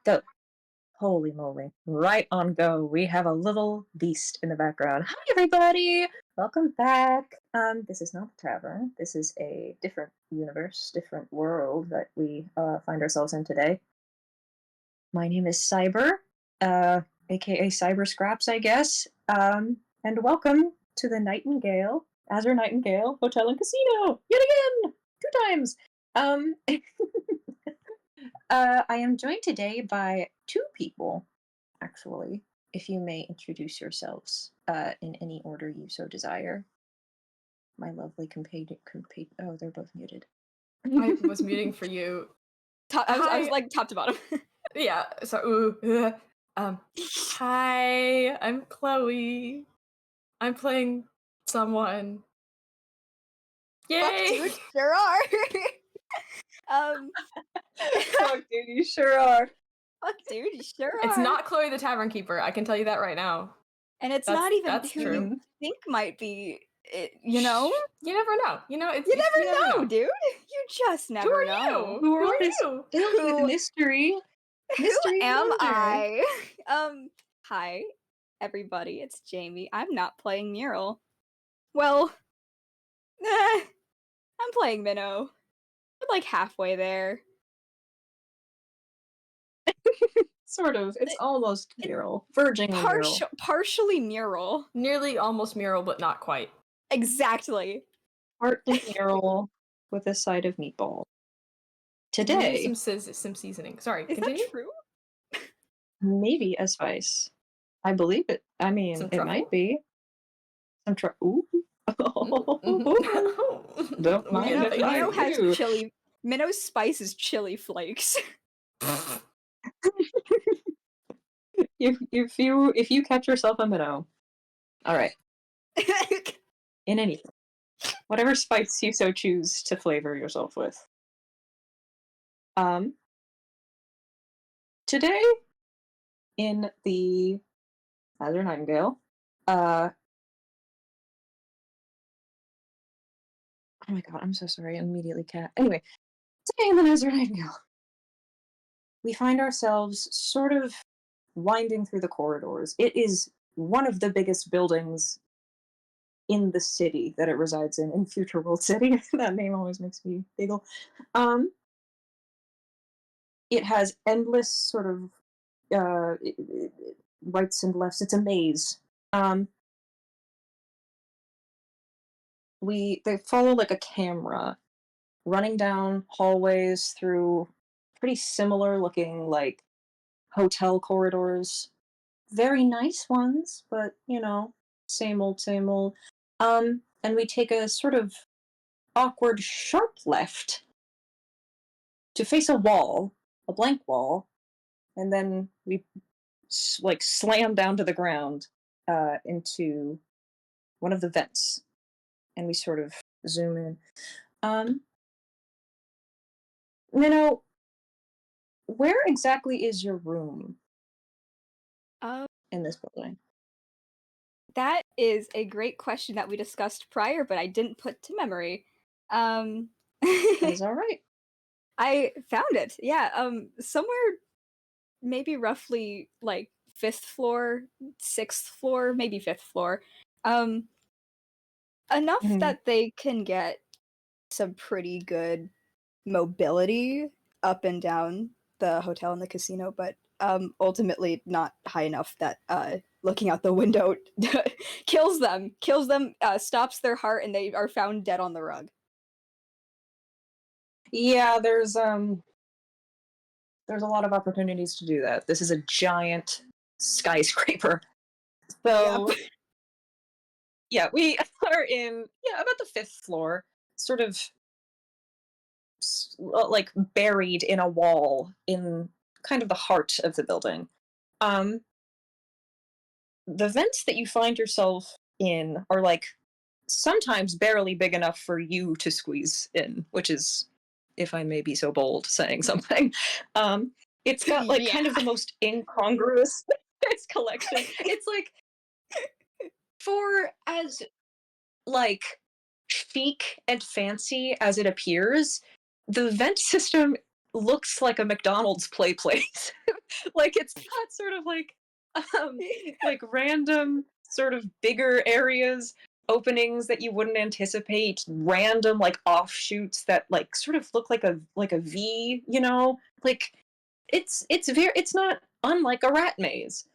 Go. Holy moly. Right on go. We have a little beast in the background. Hi, everybody. Welcome back. This is not the tavern. This is a different universe, different world that we find ourselves in today. My name is Cyber, aka Cyber Scraps, I guess. And welcome to the Nightingale, Azure Nightingale Hotel and Casino, yet again, 2 times. Um, I am joined today by two people, actually, if you may introduce yourselves in any order you so desire. My lovely oh, they're both muted. I was muting for you. I was Hi. like top to bottom. Yeah, so hi, I'm Chloe. I'm playing someone. Yay! Fuck, dude, sure are. Fuck, dude, you sure are. Fuck, dude, you sure are. It's not Chloe the Tavern Keeper, I can tell you that right now. and it's That's- not even that's who true. you think might be. You know, You never know. You know, you never know, dude. You just never Who are know. you? Who are you? Filled with Who- mystery. Who Mystery am wonder. I? Hi, everybody. It's Jamie. I'm not playing Mural. Well, I'm playing Minnow. I'm like halfway there. Sort of. It's almost mural. Verging on mural. Partially Mural. Nearly almost mural, but not quite. Exactly. Partly mural with a side of meatball. Today, Maybe some seasoning. Sorry, Is continue. that true? maybe a spice. I believe it. I mean, Some it truffle? might be. Some ooh. Don't mind Yeah, if they I Minnow do. has chili. Minnow's spice is chili flakes. if you catch yourself a minnow. Alright. In anything. Whatever spice you so choose to flavor yourself with. Today in the Azure Nightingale, oh my god, I'm so sorry, I immediately cat. Anyway, today in the Azure Nightingale, we find ourselves sort of winding through the corridors. It is one of the biggest buildings in the city that it resides in Future World City. That name always makes me giggle. It has endless sort of rights and lefts. It's a maze. They follow like a camera running down hallways through pretty similar looking like hotel corridors. Very nice ones, but same old, same old. And we take a sort of awkward sharp left to face a wall, a blank wall, and then we like slam down to the ground into one of the vents, and we sort of zoom in. Minnow, where exactly is your room Um, in this building? that is a great question that we discussed prior, but I didn't put to memory. That is all right. I found it. Yeah. Somewhere, maybe roughly like 5th floor, 6th floor, maybe 5th floor. Enough Mhm. that they can get some pretty good mobility up and down the hotel and the casino, but ultimately not high enough that looking out the window kills them, stops their heart, and they are found dead on the rug. Yeah, there's a lot of opportunities to do that. This is a giant skyscraper. So Yep. yeah, we are in about the 5th floor, sort of like buried in a wall in kind of the heart of the building. The vents that you find yourself in are like sometimes barely big enough for you to squeeze in, which is, if I may be so bold, saying something. It's got like kind of the most incongruous collection. It's like for as like chic and fancy as it appears, the vent system looks like a McDonald's play place. Like it's got sort of um like random sort of bigger areas, openings that you wouldn't anticipate, random like offshoots that like sort of look like a V, you know? Like it's not unlike a rat maze.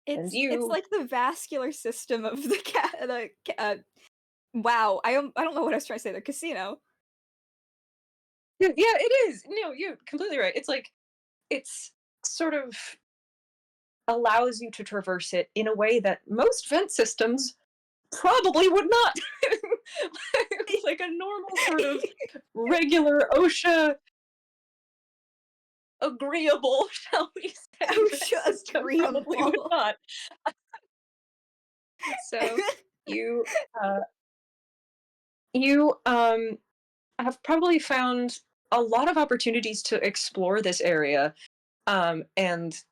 And It's you like the vascular system of the wow, I don't know what I was trying to say, the casino. yeah, it is. No, you're completely right. It's like it's sort of allows you to traverse it in a way that most vent systems probably would not. Like a normal sort of regular OSHA agreeable, shall we say, vent OSHA system probably would agreeable. not. So you uh, you have probably found a lot of opportunities to explore this area and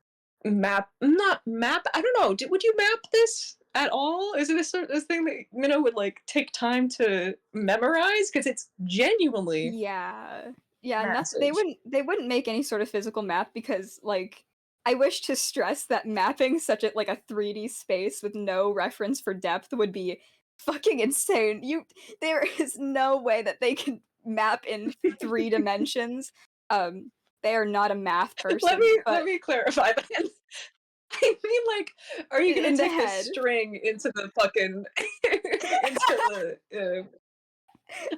map not map I don't know would you map this at all? Is it a sort of thing that Minnow would like take time to memorize because it's genuinely Yeah. Yeah, massive? they wouldn't make any sort of physical map because, like, I wish to stress that mapping such a like a 3D space with no reference for depth would be fucking insane. There is no way that they can map in 3 dimensions. They are not a math let person, me let but me clarify that. I mean, like, are you gonna in the take this head. string into the fucking into the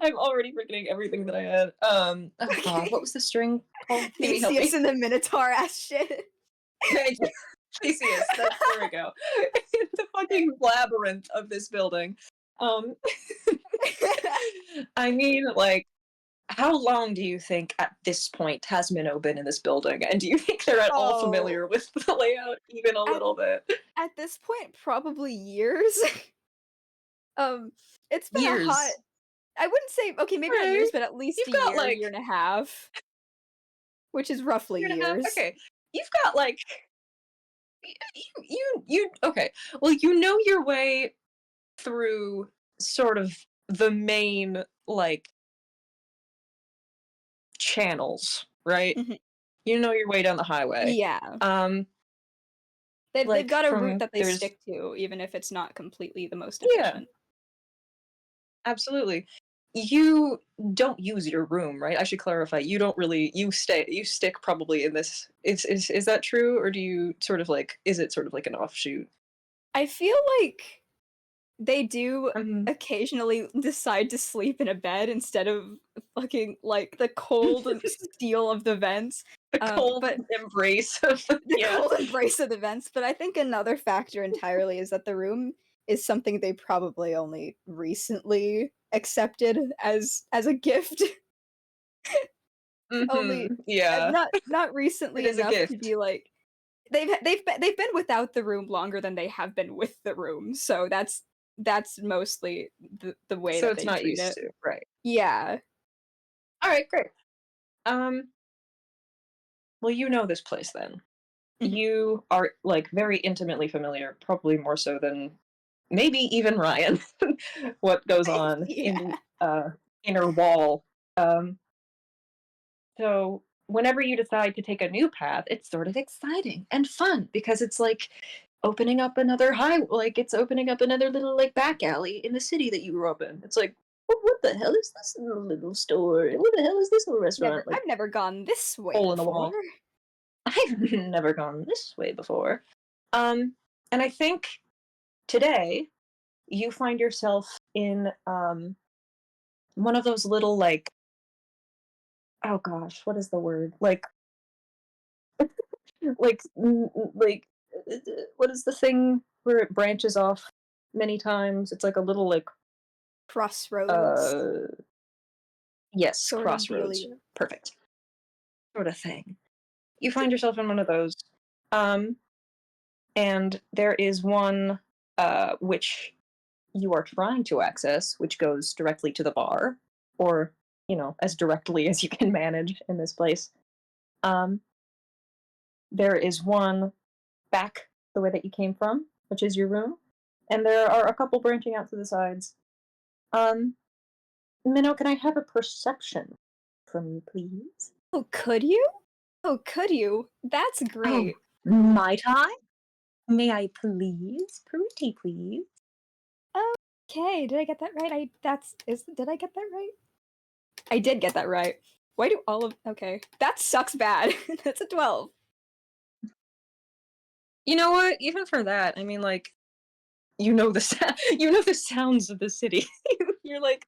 I'm already forgetting everything that I had. Oh god, what Okay. was the string called? Maybe help Theseus me. and the Minotaur ass shit. Thank you. Theseus. There we go. The fucking labyrinth of this building. Um, I mean, like, how long do you think at this point has Minnow been in this building? And do you think they're at all Oh, familiar with the layout even a at little bit? at this point, probably years. Um, it's been a hot Years. I wouldn't say okay, maybe not Okay. years, but at least You've a got year, like year and a half, which is roughly year and a half. years. Okay. You've got like you okay. Well, you know your way through sort of the main like channels, right? Mhm. You know your way down the highway. Yeah. Um, They've like got a route from that they there's stick to, even if it's not completely the most yeah, efficient. absolutely. You don't use your room, right? I should clarify. You don't really you stick probably in this. Is that true, or do you sort of like is it sort of like an offshoot? I feel like they do Mhm. occasionally decide to sleep in a bed instead of fucking, like, the cold steel of the vents, The cold but embrace of the yeah. cold embrace of the vents, but I think another factor entirely is that the room is something they probably only recently accepted as a gift. Only Yeah. not It recently is a enough to gift. be like they've been without the room longer than they have been with the room, so that's mostly the way So that it's they not treat used it. to, right. Yeah. Alright, great. Um, well, you know this place then. Mhm. You are, like, very intimately familiar, probably more so than maybe even Ryan, what goes on in Yeah. the, inner wall. Um, so whenever you decide to take a new path, it's sort of exciting and fun because it's like opening up another like, it's opening up another little, like, back alley in the city that you grew up in. It's like, what the hell is this little store? What the hell is this little restaurant? Like, I've never gone this way hole in the before. wall. I've never gone this way before. Um, and I think today you find yourself in one of those little like oh gosh, what is the word? Like what is the thing where it branches off many times? It's like a little like Crossroads uh yes, sort of crossroads. dealio. Perfect. Sort of thing. You find yourself in one of those. Um and there is one which you are trying to access, which goes directly to the bar, or, you know, as directly as you can manage in this place. Um, there is one back the way that you came from, which is your room, and there are a couple branching out to the sides. Um, Minnow, can I have a perception from you, please? Oh, could you? Oh, could you? That's Oh, great. Might I? May I please? Pretty please. Okay, did I get that right? Did I get that right? I did get that right. Why do all of okay? That sucks bad. That's a 12. You know what? Even for that, I mean, like, you know the sounds of the city. You're like,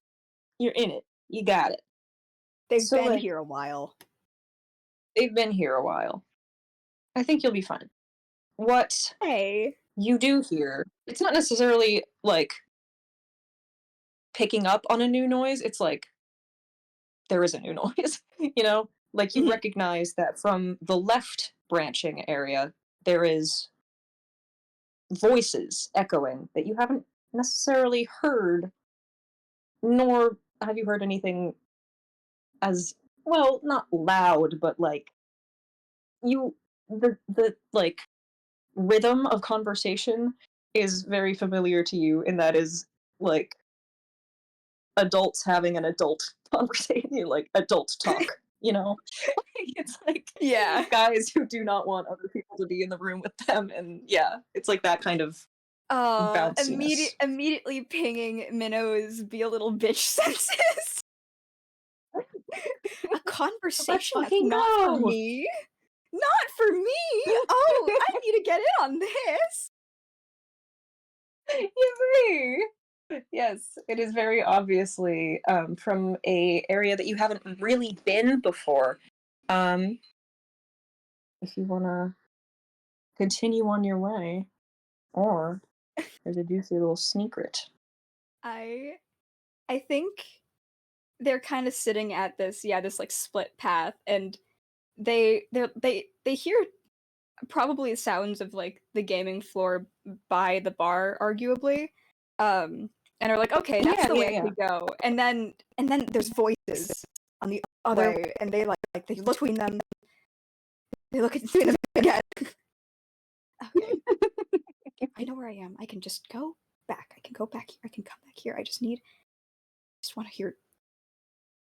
you're in it. You got it. They've So, been like, here a while. they've been here a while. I think you'll be fine. What Hey. you do hear, it's not necessarily, like, picking up on a new noise, it's like, there is a new noise, you know? Like, you Mhm. recognize that from the left branching area, there is voices echoing that you haven't necessarily heard, nor have you heard anything as well, not loud, but like you the like rhythm of conversation is very familiar to you, and that is like adults having an adult conversation, like adult talk, you know? It's like Yeah. guys who do not want other people to be in the room with them, and yeah, it's like that kind of bounciness. Immediately pinging Minnow's be a little bitch senses. A Let's conversation that's fucking not for go! me? Not for me! Oh, I need to get in on this! Yippee! Yes, it is very obviously from a area that you haven't really been before. Um, if you want to continue on your way, or there's a juicy little secret. I I think they're kind of sitting at this like split path, and they hear probably sounds of like the gaming floor by the bar, arguably, and are like, okay, that's Yeah, the yeah, way yeah. to go. And then there's voices on the other Where way, and they look between them. They look between them again. Okay, I know where I am. I can just go back. I can go back here. I can come back here. Just want to hear.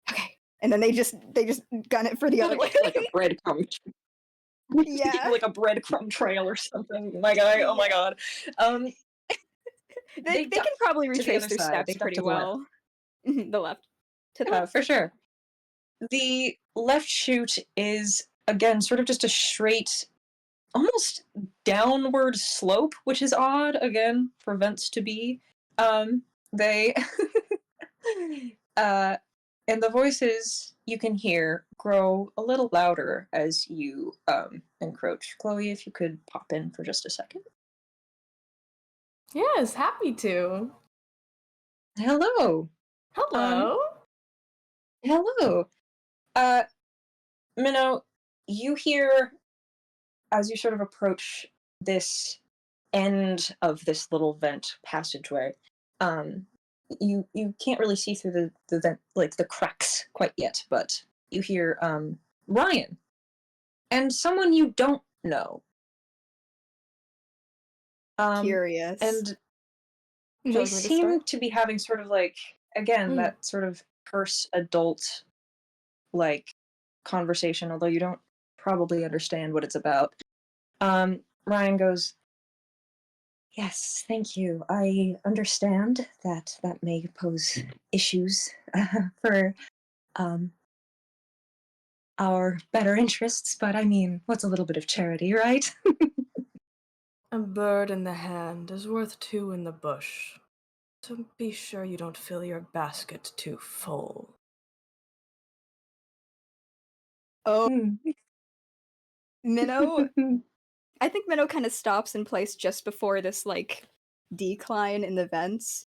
Okay, and then they just gun it for the other way. like a breadcrumb, Yeah, like a breadcrumb trail or something. My guy, oh my yeah. god. Um, They they can duck probably to the retrace other their side. They steps duck pretty to the left. well. The left. To the Yeah, left. for sure. The left chute is again sort of just a straight, almost downward slope, which is odd again for vents to be. They uh and the voices you can hear grow a little louder as you encroach. Chloe, if you could pop in for just a second. Yes, happy to. Hello. Um, Hello. hello. Uh, Minnow, you hear as you sort of approach this end of this little vent passageway, um, you can't really see through the vent, like the cracks quite yet, but you hear Ryan and someone you don't know. Curious. And Would you they like me to seem start? to be having sort of like again Mm. that sort of curse adult like conversation, although you don't probably understand what it's about. Ryan goes, yes, thank you. I understand that that may pose issues for um, our better interests, but I mean, what's a little bit of charity, right? A bird in the hand is worth two in the bush. So be sure you don't fill your basket too full. Oh, Hmm. Minnow. I think Minnow kind of stops in place just before this like decline in the vents.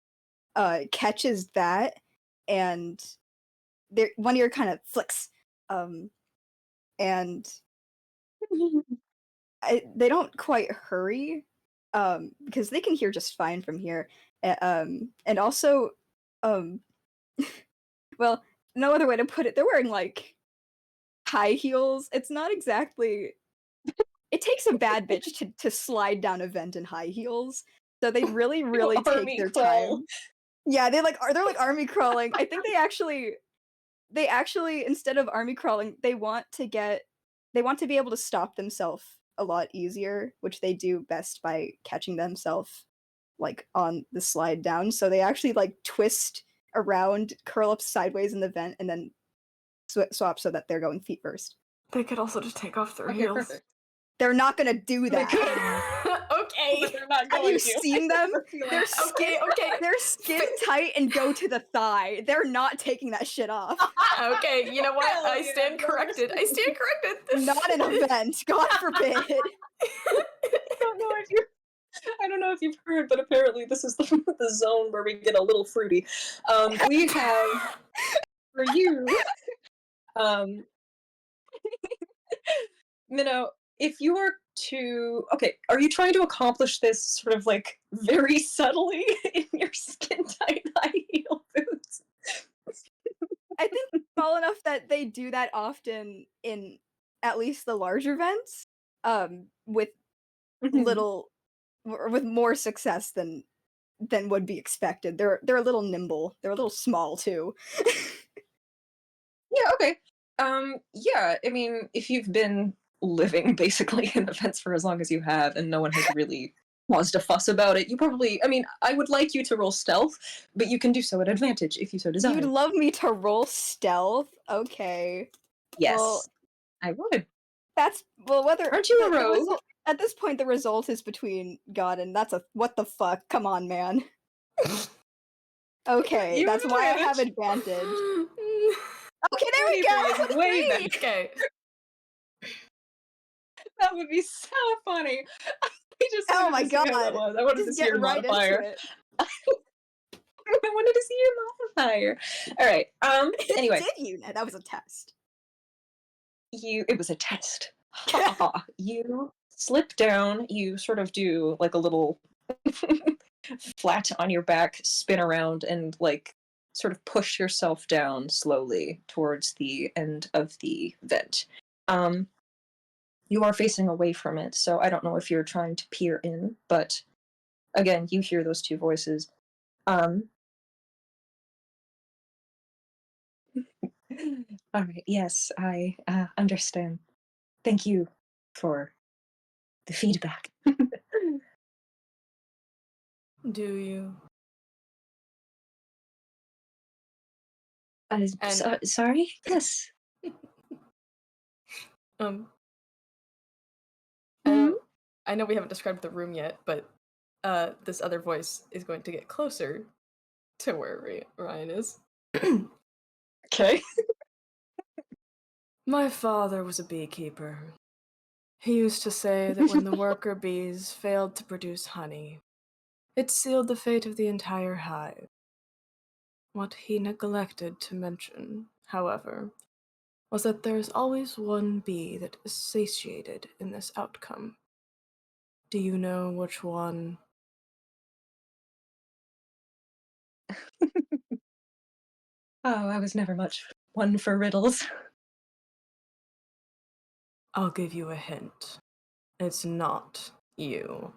Catches that, and there one ear kind of flicks. And they don't quite hurry, because they can hear just fine from here. And also, um, well, no other way to put it. They're wearing like high heels. It's not exactly. It takes a bad bitch to slide down a vent in high heels. So they really, really take Army their crawl. time. Yeah, they're like army crawling. I think they actually instead of army crawling, they want to be able to stop themselves a lot easier, which they do best by catching themselves like on the slide down. So they actually like twist around, curl up sideways in the vent, and then swap so that they're going feet first. They could also just take off their Okay, heels. perfect. They're not gonna do They that. could, Okay. but they're not Have going you to. seen them? They're Okay, okay. They're skin tight and go to the thigh. They're not taking that shit off. Okay, you know what? Hell I yeah, stand no, corrected. I stand corrected. Not an event. God forbid. I don't know if you've heard, but apparently this is the zone where we get a little fruity. We have for you, um, Minnow, if you were to okay, are you trying to accomplish this sort of like very subtly in your skin tight high heel boots? I think it's small enough that they do that often in at least the larger vents, with Mhm. little or with more success than would be expected. They're a little nimble. They're a little small too. Yeah, okay. Yeah, I mean, if you've been living basically in the fence for as long as you have and no one has really caused a fuss about it, you probably I mean, I would like you to roll stealth, but you can do so at advantage if you so You'd desire. love me to roll stealth? Okay. Well, Yes, I would. whether Aren't you a the rogue? result at this point the result is between God and that's a what the fuck? Come on, man. Okay, You that's have why I have advantage. advantage. Okay, there we 23 is go. way better. Okay. That would be so funny. I just Oh wanted my to see how that god. was. I wanted to Just see get your right into modifier. it. I wanted to see your modifier. All right. Anyway, Did you? That was a test. it was a test. Ha ha ha. You slip down, you sort of do like a little flat on your back, spin around, and like sort of push yourself down slowly towards the end of the vent. Um, you are facing away from it, so I don't know if you're trying to peer in, but again, you hear those two voices. Um, all right, yes, I understand. Thank you for the feedback. Do you? And Sorry? Yes. um I Hmm. don't I know we haven't described the room yet, but this other voice is going to get closer to where Ryan is. Okay. My father was a beekeeper. He used to say that when the worker bees failed to produce honey, it sealed the fate of the entire hive. What he neglected to mention, however, was that there is always one bee that is satiated in this outcome. Do you know which one? Oh, I was never much one for riddles. I'll give you a hint. It's not you.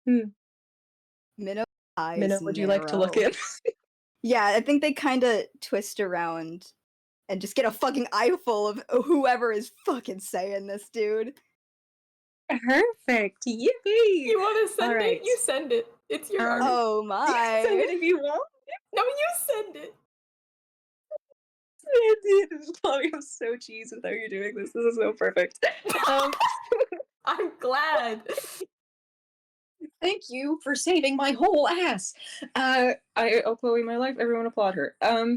Hmm. Minnow eyes Minna, would you like to look narrow. in? Yeah, I think they kind of twist around and just get a fucking eyeful of whoever is fucking saying this, dude. Perfect. Yippee! You want to All send it? right. You send it. It's your art. Oh You can send my. it if you want. No, you send it. Chloe, I'm so cheesed with how you're doing this. This is so perfect. Um, I'm glad. thank you for saving my whole ass. I owe Chloe my life. Everyone applaud her.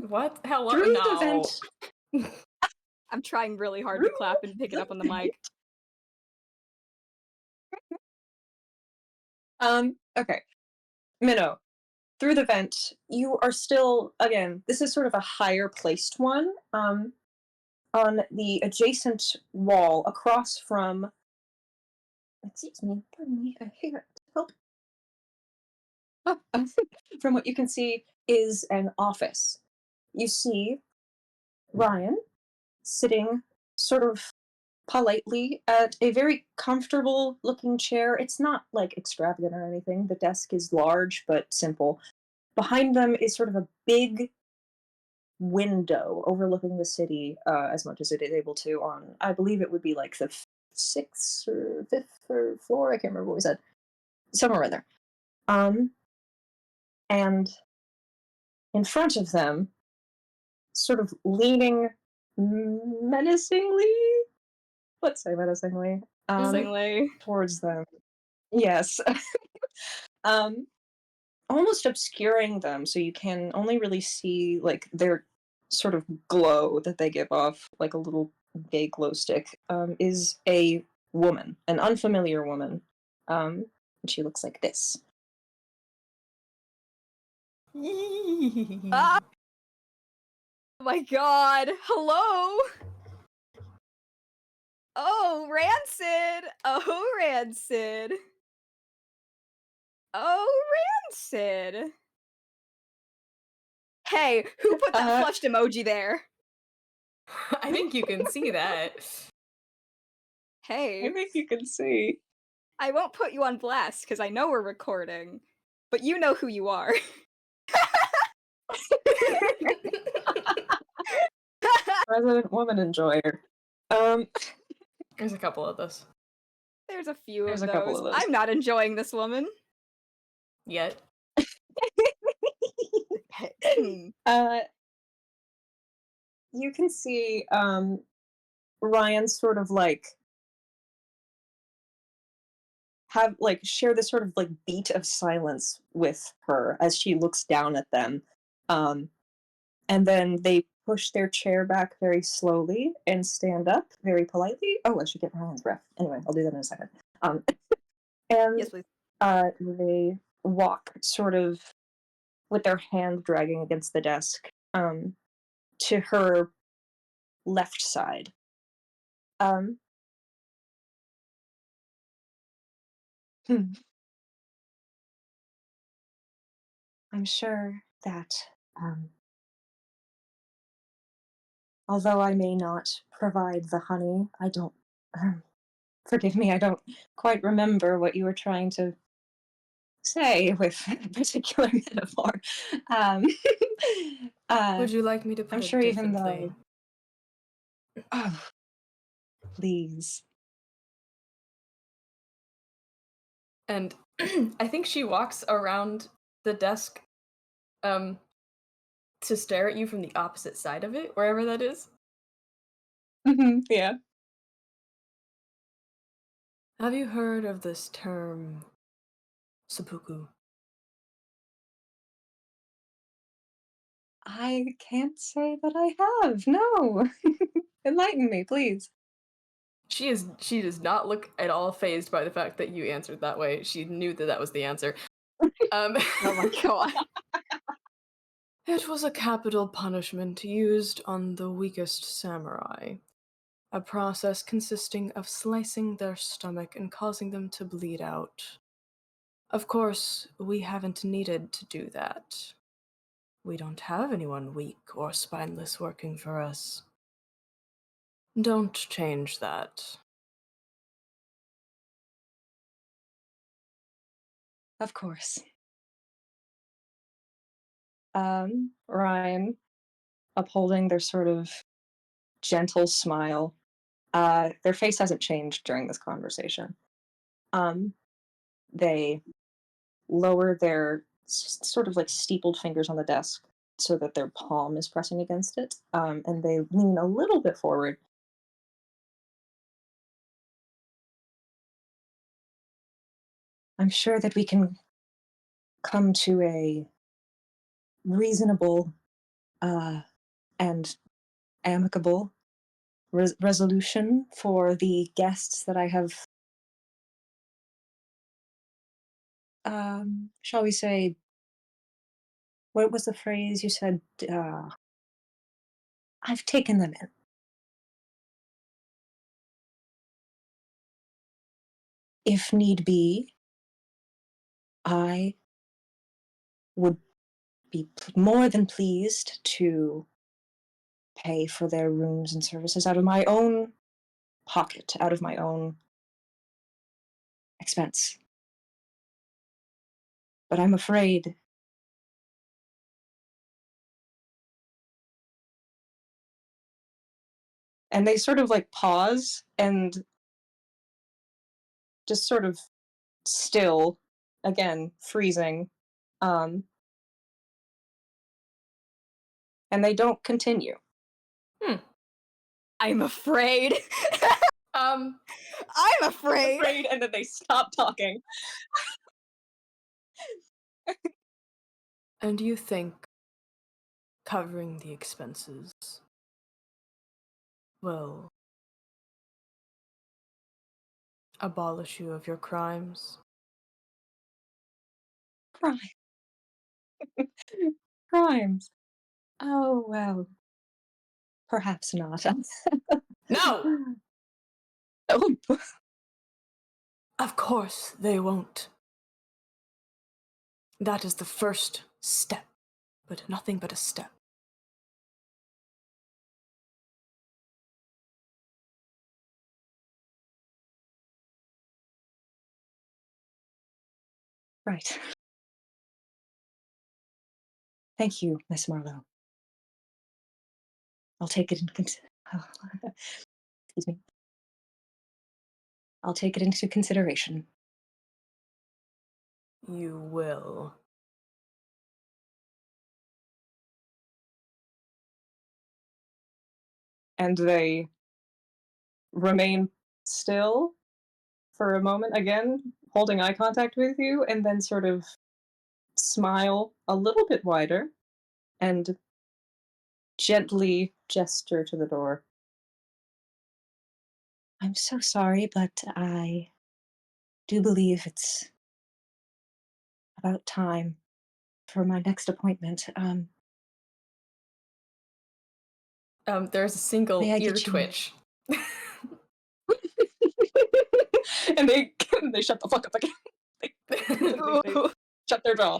What? Hello? Through the No. vent. I'm trying really hard to Through clap and pick it up on the mic. Okay. Minnow, through the vent, you are still, again, this is sort of a higher placed one, on the adjacent wall across from, excuse me, pardon me, here, help. Oh, from what you can see is an office. You see Ryan sitting sort of politely at a very comfortable looking chair. It's not like extravagant or anything. The desk is large but simple. Behind them is sort of a big window overlooking the city as much as it is able to on, I believe it would be like the sixth or fifth or floor. I can't remember what we said. Somewhere in there. Um, and in front of them, sort of leaning menacingly, let's say menacingly, Amazingly. towards them. Yes. um, Almost obscuring them so you can only really see like their sort of glow that they give off, like a little vague glow stick, is a woman, an unfamiliar woman. And she looks like this. Ah! Oh my god! Hello! Oh, Rancid! Oh, Rancid! Oh, Rancid! Hey, who put that Uh, flushed emoji there? I think you can see that. I Hey, think you can see. I won't put you on blast because I know we're recording, but you know who you are. Resident woman enjoyer. Um, There's a couple of those. There's a few there's of a couple those. of those. I'm not enjoying this woman. Yet. Hmm. uh, you can see Ryan sort of like have like share this sort of like beat of silence with her as she looks down at them. Um, and then they push their chair back very slowly and stand up very politely. Oh, I should get Ryan's breath. Anyway, I'll do that in a second. Um, and Yes, please. they walk sort of with their hand dragging against the desk to her left side. Um, hmm, I'm sure that um, although I may not provide the honey, I don't. Forgive me, I don't quite remember what you were trying to say with a particular metaphor. Um, uh, Would you like me to I'm put it sure even differently? though. Oh, please. And I think she walks around the desk um to stare at you from the opposite side of it, wherever that is. Yeah. Have you heard of this term seppuku? I can't say that I have. No. Enlighten me, please. She does not look at all phased by the fact that you answered that way. She knew that that was the answer. Um Oh my god. It was a capital punishment used on the weakest samurai. A process consisting of slicing their stomach and causing them to bleed out. Of course, we haven't needed to do that. We don't have anyone weak or spineless working for us. Don't change that. Of course. Ryan, upholding their sort of gentle smile. Their face hasn't changed during this conversation. Um, they lower their sort of like steepled fingers on the desk so that their palm is pressing against it, and they lean a little bit forward. I'm sure that we can come to a reasonable and amicable resolution for the guests that I have, shall we say, what was the phrase you said? I've taken them in. If need be, I would be more than pleased to pay for their rooms and services out of my own pocket, out of my own expense. But I'm afraid and they sort of like pause and just sort of still, again, freezing, um, and they don't continue. Hmm. I'm afraid. Um, I'm afraid. Afraid, and then they stop talking. and you think covering the expenses will abolish you of your crimes? Crime. Crimes. Oh, well, perhaps not. No! Oh, Of course they won't. That is the first step, but nothing but a step. right. Thank you, Miss Marlowe. I'll take it into excuse me. I'll take it into consideration. You will. And they remain still for a moment, again, holding eye contact with you, and then sort of smile a little bit wider and gently gesture to the door. I'm so sorry, but I do believe it's about time for my next appointment. There's a single May I ear get you? twitch. And they shut the fuck up again. They shut their jaw.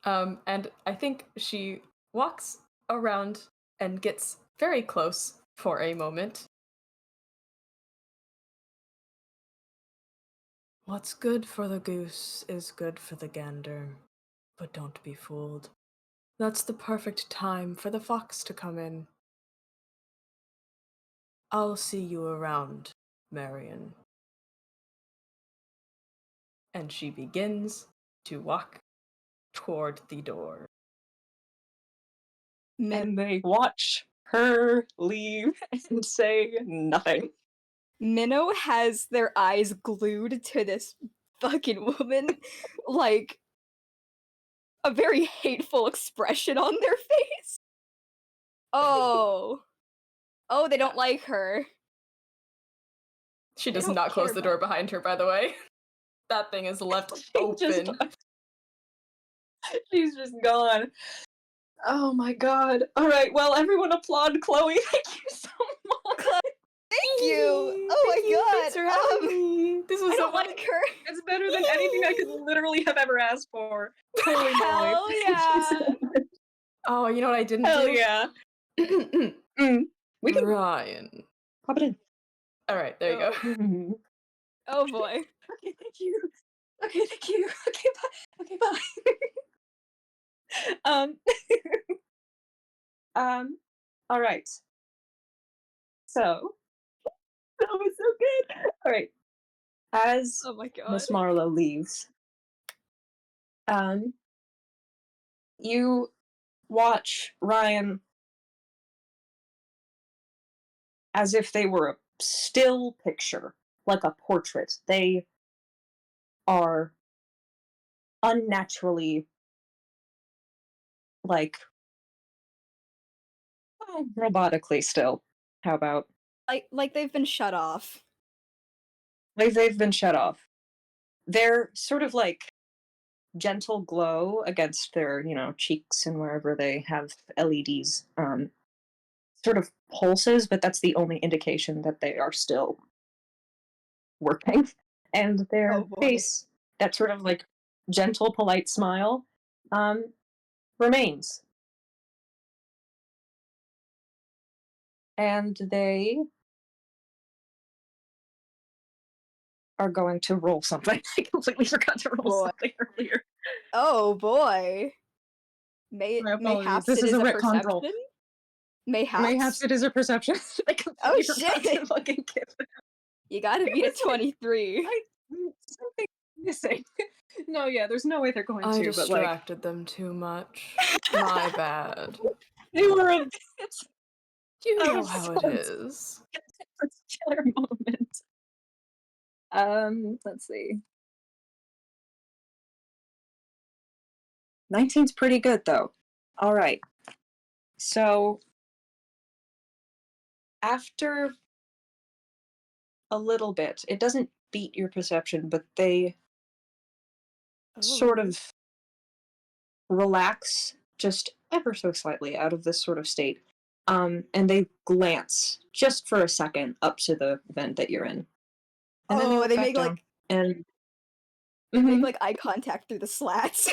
And I think she walks around and gets very close for a moment. What's good for the goose is good for the gander, but don't be fooled. That's the perfect time for the fox to come in. I'll see you around, Marion. And she begins to walk toward the door. And they watch her leave and say nothing. Minnow has their eyes glued to this fucking woman, like a very hateful expression on their face. Oh. Oh, they don't like her. She They does don't not close care the door about behind her, by the way. That thing is left Just open. she's just gone. Oh my god. Alright, well, everyone applaud Chloe. Thank you so much. Thank you. Oh Thank you. my Thanks for god. having me. This was I so don't fun. like her. It's better than anything I could literally have ever asked for. Holy moly. Hell Thank you yeah. so much. Oh, you know what I didn't Hell do? yeah. Mm. We can Ryan. pop it in. All right, there you go. Mhm. Oh boy. Okay, thank you. Okay, thank you. Okay, bye. Okay, bye. um, all right. So, that was so good. All right. As Oh my god. Miss Marlowe leaves, um, you watch Ryan as if they were a still picture, like a portrait. They are unnaturally, like, robotically still. How about? Like they've been shut off. Like they've been shut off. They're sort of like gentle glow against their, cheeks and wherever they have LEDs, sort of pulses, but that's the only indication that they are still working. And Oh their boy. face, that sort of like gentle, polite smile, um, remains. And they are going to roll something. I completely forgot to roll Boy. something earlier. Oh boy. My apologies. Mayhaps This it is is a a retcon roll. perception? Mayhaps. Mayhaps it is a perception. I Oh completely forgot to shit! fucking give it. You gotta I beat a was like, 23. something missing. No, yeah, there's no way they're going I to, but like distracted them too much. My bad. they were a bit You out know of how it sorts is. at that particular moment. Let's see. 19's pretty good though. All right. So after a little bit, it doesn't beat your perception, but they sort Oh. of relax just ever so slightly out of this sort of state. And they glance just for a second up to the vent that you're in. And then they Oh, look they back make down. like And they make mhm. like eye contact through the slats.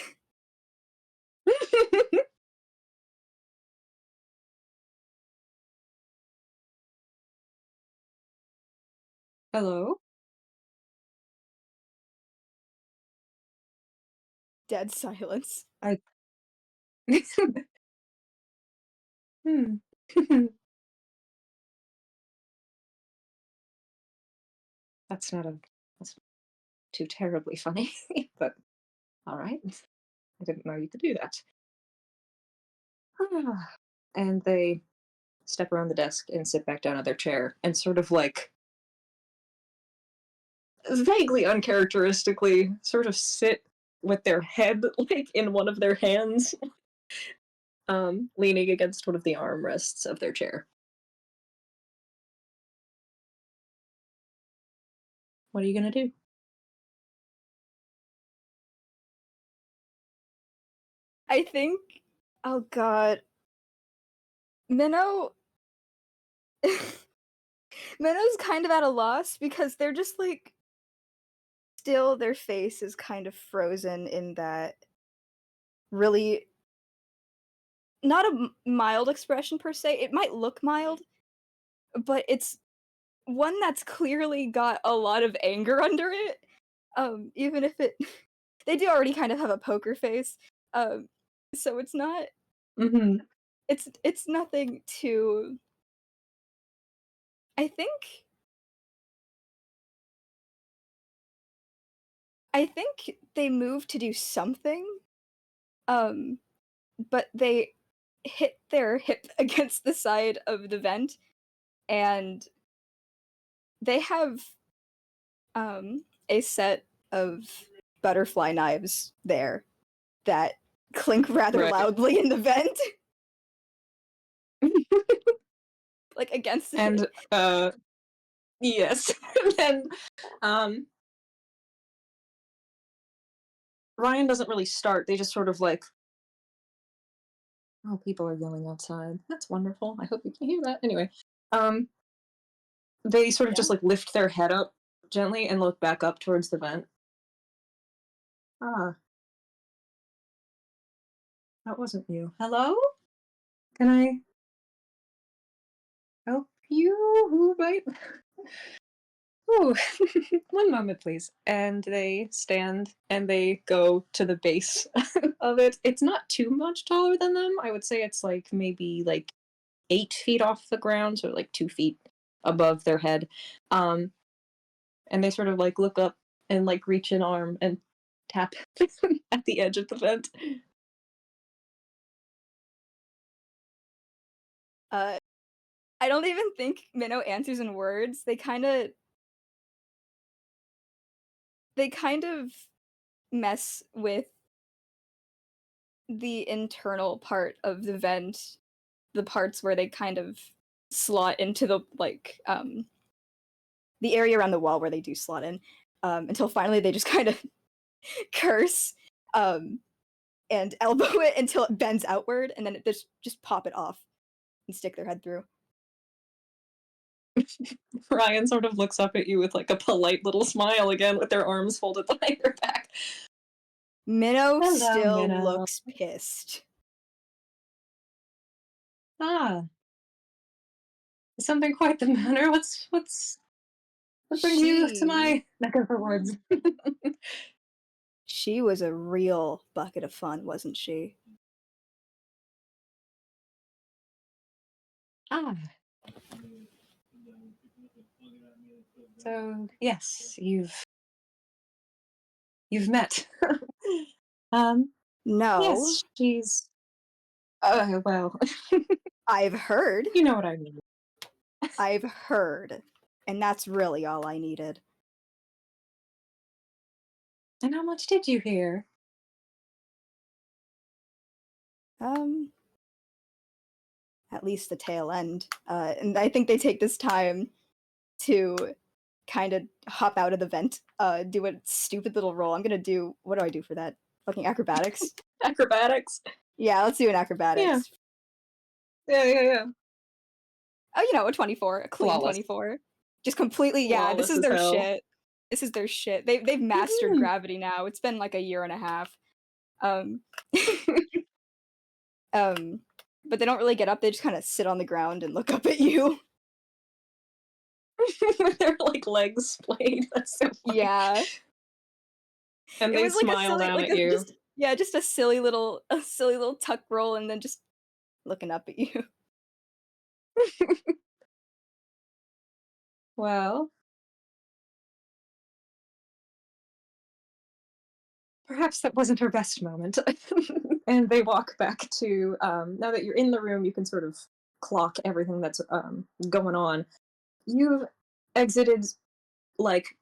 Hello? Dead silence. I hmm. That's not a that's too terribly funny, but all right. I didn't know you could do that. And they step around the desk and sit back down at their chair and sort of like vaguely uncharacteristically sort of sit with their head like in one of their hands, leaning against one of the armrests of their chair. What are you gonna do? I think. Oh god, Minnow. Minnow's kind of at a loss because they're just like still their face is kind of frozen in that really not a mild expression per se. It might look mild, but it's one that's clearly got a lot of anger under it. Even if it they do already kind of have a poker face. Um, so it's not Mm-hmm. it's nothing too I think I think they moved to do something. Um, but they hit their hip against the side of the vent and they have a set of butterfly knives there that clink rather Right. loudly in the vent, like against And it. yes. And um Ryan doesn't really start. They just sort of like, oh, people are yelling outside. That's wonderful. I hope you can hear that. Anyway, um, they sort of Yeah. just like lift their head up gently and look back up towards the vent. Ah, that wasn't you. Hello? Can I help you? Who might? Ooh, one moment, please. And they stand and they go to the base of it. It's not too much taller than them. I would say it's like maybe like 8 feet off the ground, so like 2 feet above their head. Um, and they sort of like look up and like reach an arm and tap at the edge of the vent. Uh, I don't even think Minnow answers in words. They kind of mess with the internal part of the vent, the parts where they kind of slot into the area around the wall where they do slot in, until finally they just kind of curse um, and elbow it until it bends outward, and then it just pop it off and stick their head through. Ryan sort of looks up at you with like a polite little smile again with their arms folded behind their back. Minnow Hello, still Minnow. looks pissed. Ah, is something quite the matter? What brings you to She my neck of the woods? she was a real bucket of fun, wasn't she? Ah, so yes, you've met. um, No, yes, she's well, I've heard. you know what I mean. I've heard. And that's really all I needed. And how much did you hear? Um, at least the tail end. And I think they take this time to kind of hop out of the vent, do a stupid little roll. I'm gonna do, what do I do for that? Fucking acrobatics? Acrobatics. Yeah, let's do an Yeah, acrobatics. yeah. Oh, you know, a 24, a clean Flawless, 24. Just completely, yeah, this flawless is as their hell. shit. This is their shit. They've mastered Mhm. gravity now. It's been like a year and a half. Um, um, but they don't really get up. They just kind of sit on the ground and look up at you. With their like legs splayed. That's so funny. Yeah, And it they was like a smile silly, down like at a you. just yeah, just a silly little tuck roll, and then just looking up at you. Well, perhaps that wasn't her best moment. And they walk back to, now that you're in the room, you can sort of clock everything that's going on. You've exited, like,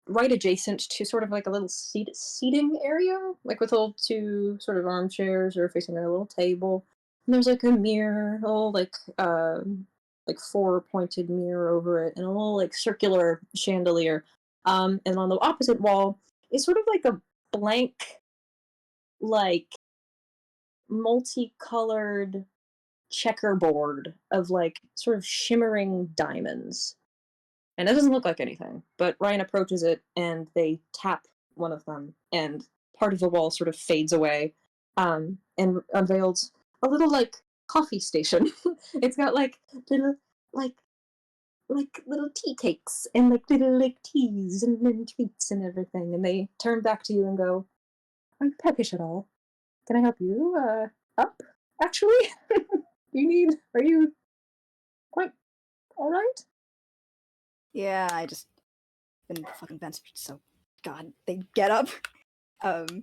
right adjacent to sort of like a little seating area, like with little two sort of armchairs or facing a little table. And there's like a mirror, a little like four pointed mirror over it, and a little like circular chandelier. And on the opposite wall is sort of like a blank, like multicolored checkerboard of like sort of shimmering diamonds. And it doesn't look like anything, but Ryan approaches it and they tap one of them, and part of the wall sort of fades away, and unveils a little like coffee station. It's got little like little tea cakes and like little like teas and treats and everything. And they turn back to you and go, "Are you peckish at all? Can I help you up? Actually, you need? Are you quite all right?" Yeah, I just been in the fucking vents, so God, they get up, um,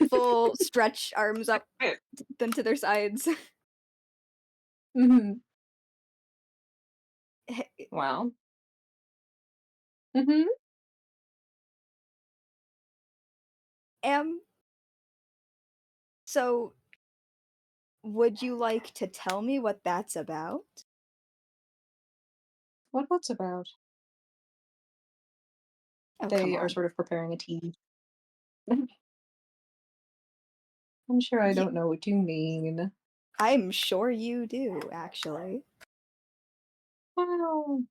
full stretch, arms up, them to their sides. Mm-hmm. Well. Mm-hmm. um, so would you like to tell me what that's about? What's about? Oh, come They are on. sort of preparing a tea. I'm sure I You, don't know what you mean. I'm sure you do, actually. Well,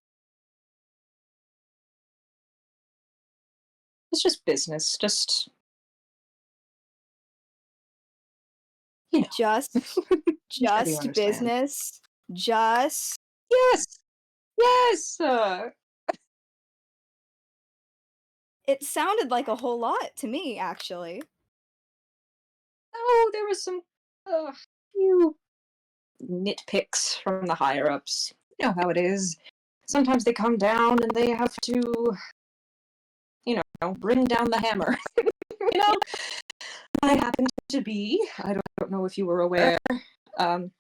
it's just business. Just, you know. Just I'm sure you just understand. business. Just Yes! Yes! it sounded like a whole lot to me, actually. Oh, there was some few nitpicks from the higher ups. You know how it is. Sometimes they come down and they have to, bring down the hammer. you know, I happened to be. I don't know if you were aware. Um,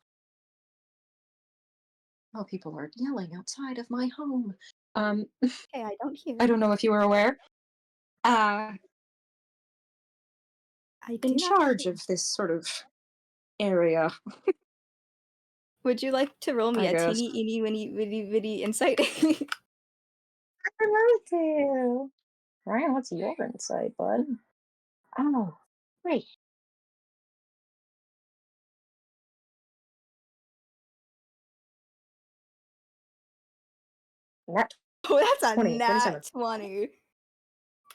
oh, people are yelling outside of my home. Um, Hey, I don't I hear. don't know if you were aware. Uh, I in do not charge hear. of this sort of area, Would you like to roll me I a guess. teeny, eeny, weeny, witty, witty insight? I'd love to. Ryan, what's your insight, bud? Oh, great. Nat Oh, that's a 20, 27. nat 20.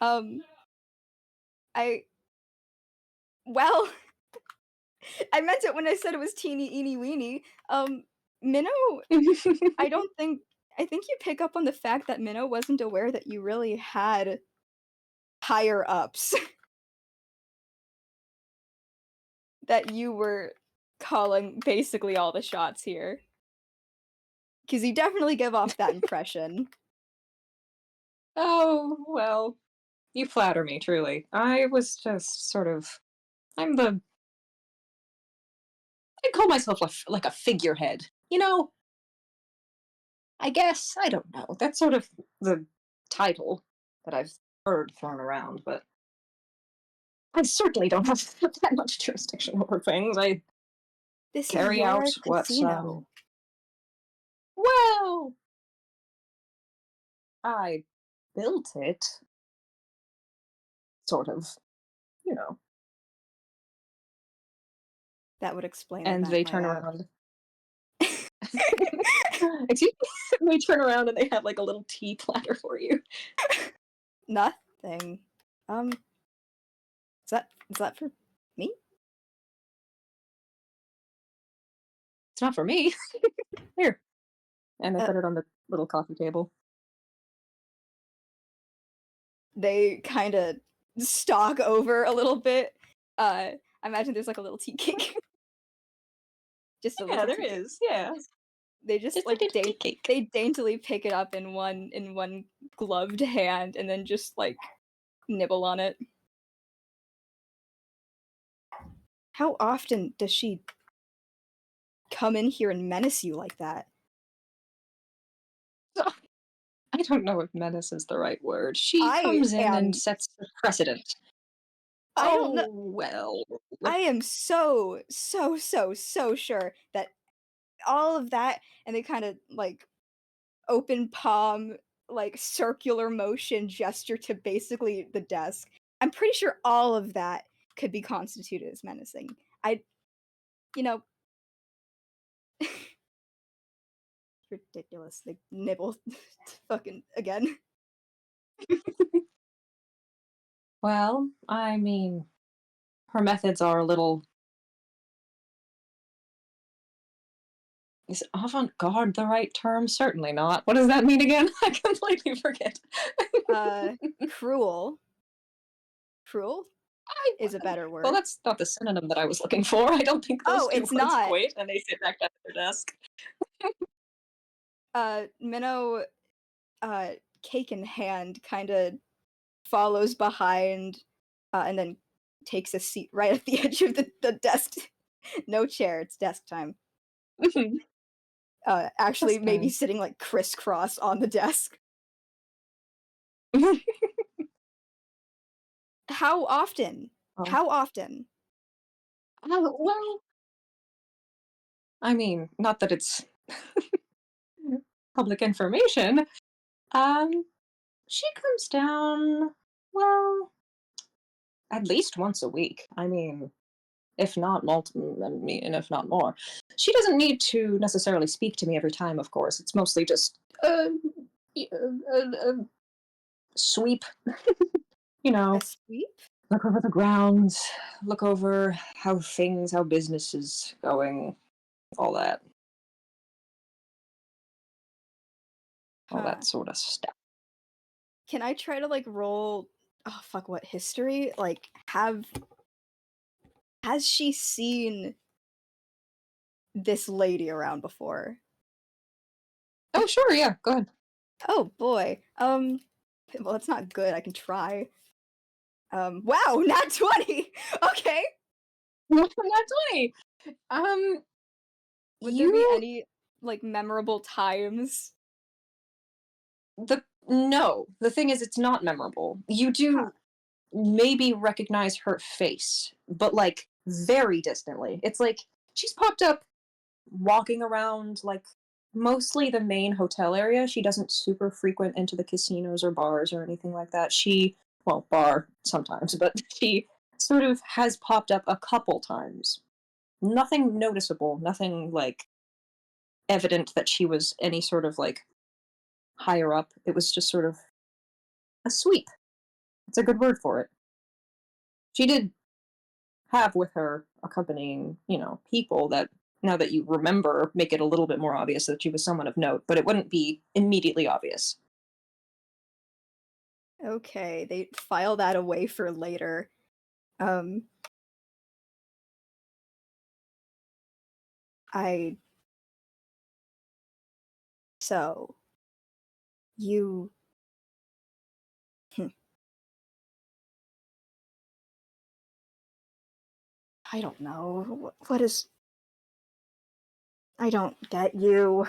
Um, I, well, I meant it when I said it was teeny, eeny, weeny. Minnow, I don't think, I think you pick up on the fact that Minnow wasn't aware that you really had higher ups, that you were calling basically all the shots here. Because you definitely give off that impression. Oh, well, you flatter me, truly. I was just sort of. I'm the. I call myself like a figurehead. I guess. I don't know. That's sort of the title that I've heard thrown around, but I certainly don't have that much jurisdiction over things. I This is carry out your what, casino. well, I built it, sort of, you know. That would explain And event, they might turn add. around. Excuse me? They turn around and they have like a little tea platter for you. Nothing. Um, is that for me? It's not for me. Here. And they Uh, put it on the little coffee table. they kind of stalk over a little bit. I imagine there's like a little tea cake, just a Yeah, little there tea cake. is. Yeah. They just Just a like little tea cake. they daintily pick it up in one gloved hand and then just like nibble on it. How often does she come in here and menace you like that? I don't know if menace is the right word. She I comes in and am sets the precedent. I don't know. Oh, well. I am so sure that all of that and they kind of like open palm, like circular motion gesture to basically the desk. I'm pretty sure all of that could be constituted as menacing. I, you know, ridiculous. Like nibble, fucking again. Well, I mean, her methods are a little. Is avant garde the right term? Certainly not. What does that mean again? I completely forget. Uh, cruel. Cruel I, is a better well, word. that's not the synonym that I was looking for. I don't think those Oh, two it's words not. equate, and they sit back down at their desk. Minnow, cake in hand, kind of follows behind, and then takes a seat right at the edge of the desk. No chair, it's desk time. Actually, Just maybe time. sitting like crisscross on the desk. How often? Oh. How often? Well, I mean, not that it's public information. Um, she comes down, well, at least once a week. I mean, if not multiple, I mean, and if not more. She doesn't need to necessarily speak to me every time, of course. It's mostly just a sweep, you A know, sweep? look over the grounds, look over how business is going, all that, all Huh. that sort of stuff. Can I try to like roll? Oh fuck! What history? Like, has she seen this lady around before? Oh, sure, yeah, go ahead. Oh boy. Well, that's not good. I can try. Wow, not 20. Okay. Not 20. Would there be You any like memorable times? the no. The thing is, it's not memorable. You Huh. do maybe recognize her face, but like very distantly. It's like she's popped up walking around like mostly the main hotel area. She doesn't super frequent into the casinos or bars or anything like that. Well, bar sometimes, but she sort of has popped up a couple times. Nothing noticeable, nothing like evident that she was any sort of like higher up. It was just sort of a sweep. It's a good word for it. She did have with her accompanying, people that now that you remember make it a little bit more obvious that she was someone of note, but it wouldn't be immediately obvious. Okay, they file that away for later. Um, I So, you. Hmm, I don't know. What is. I don't get you.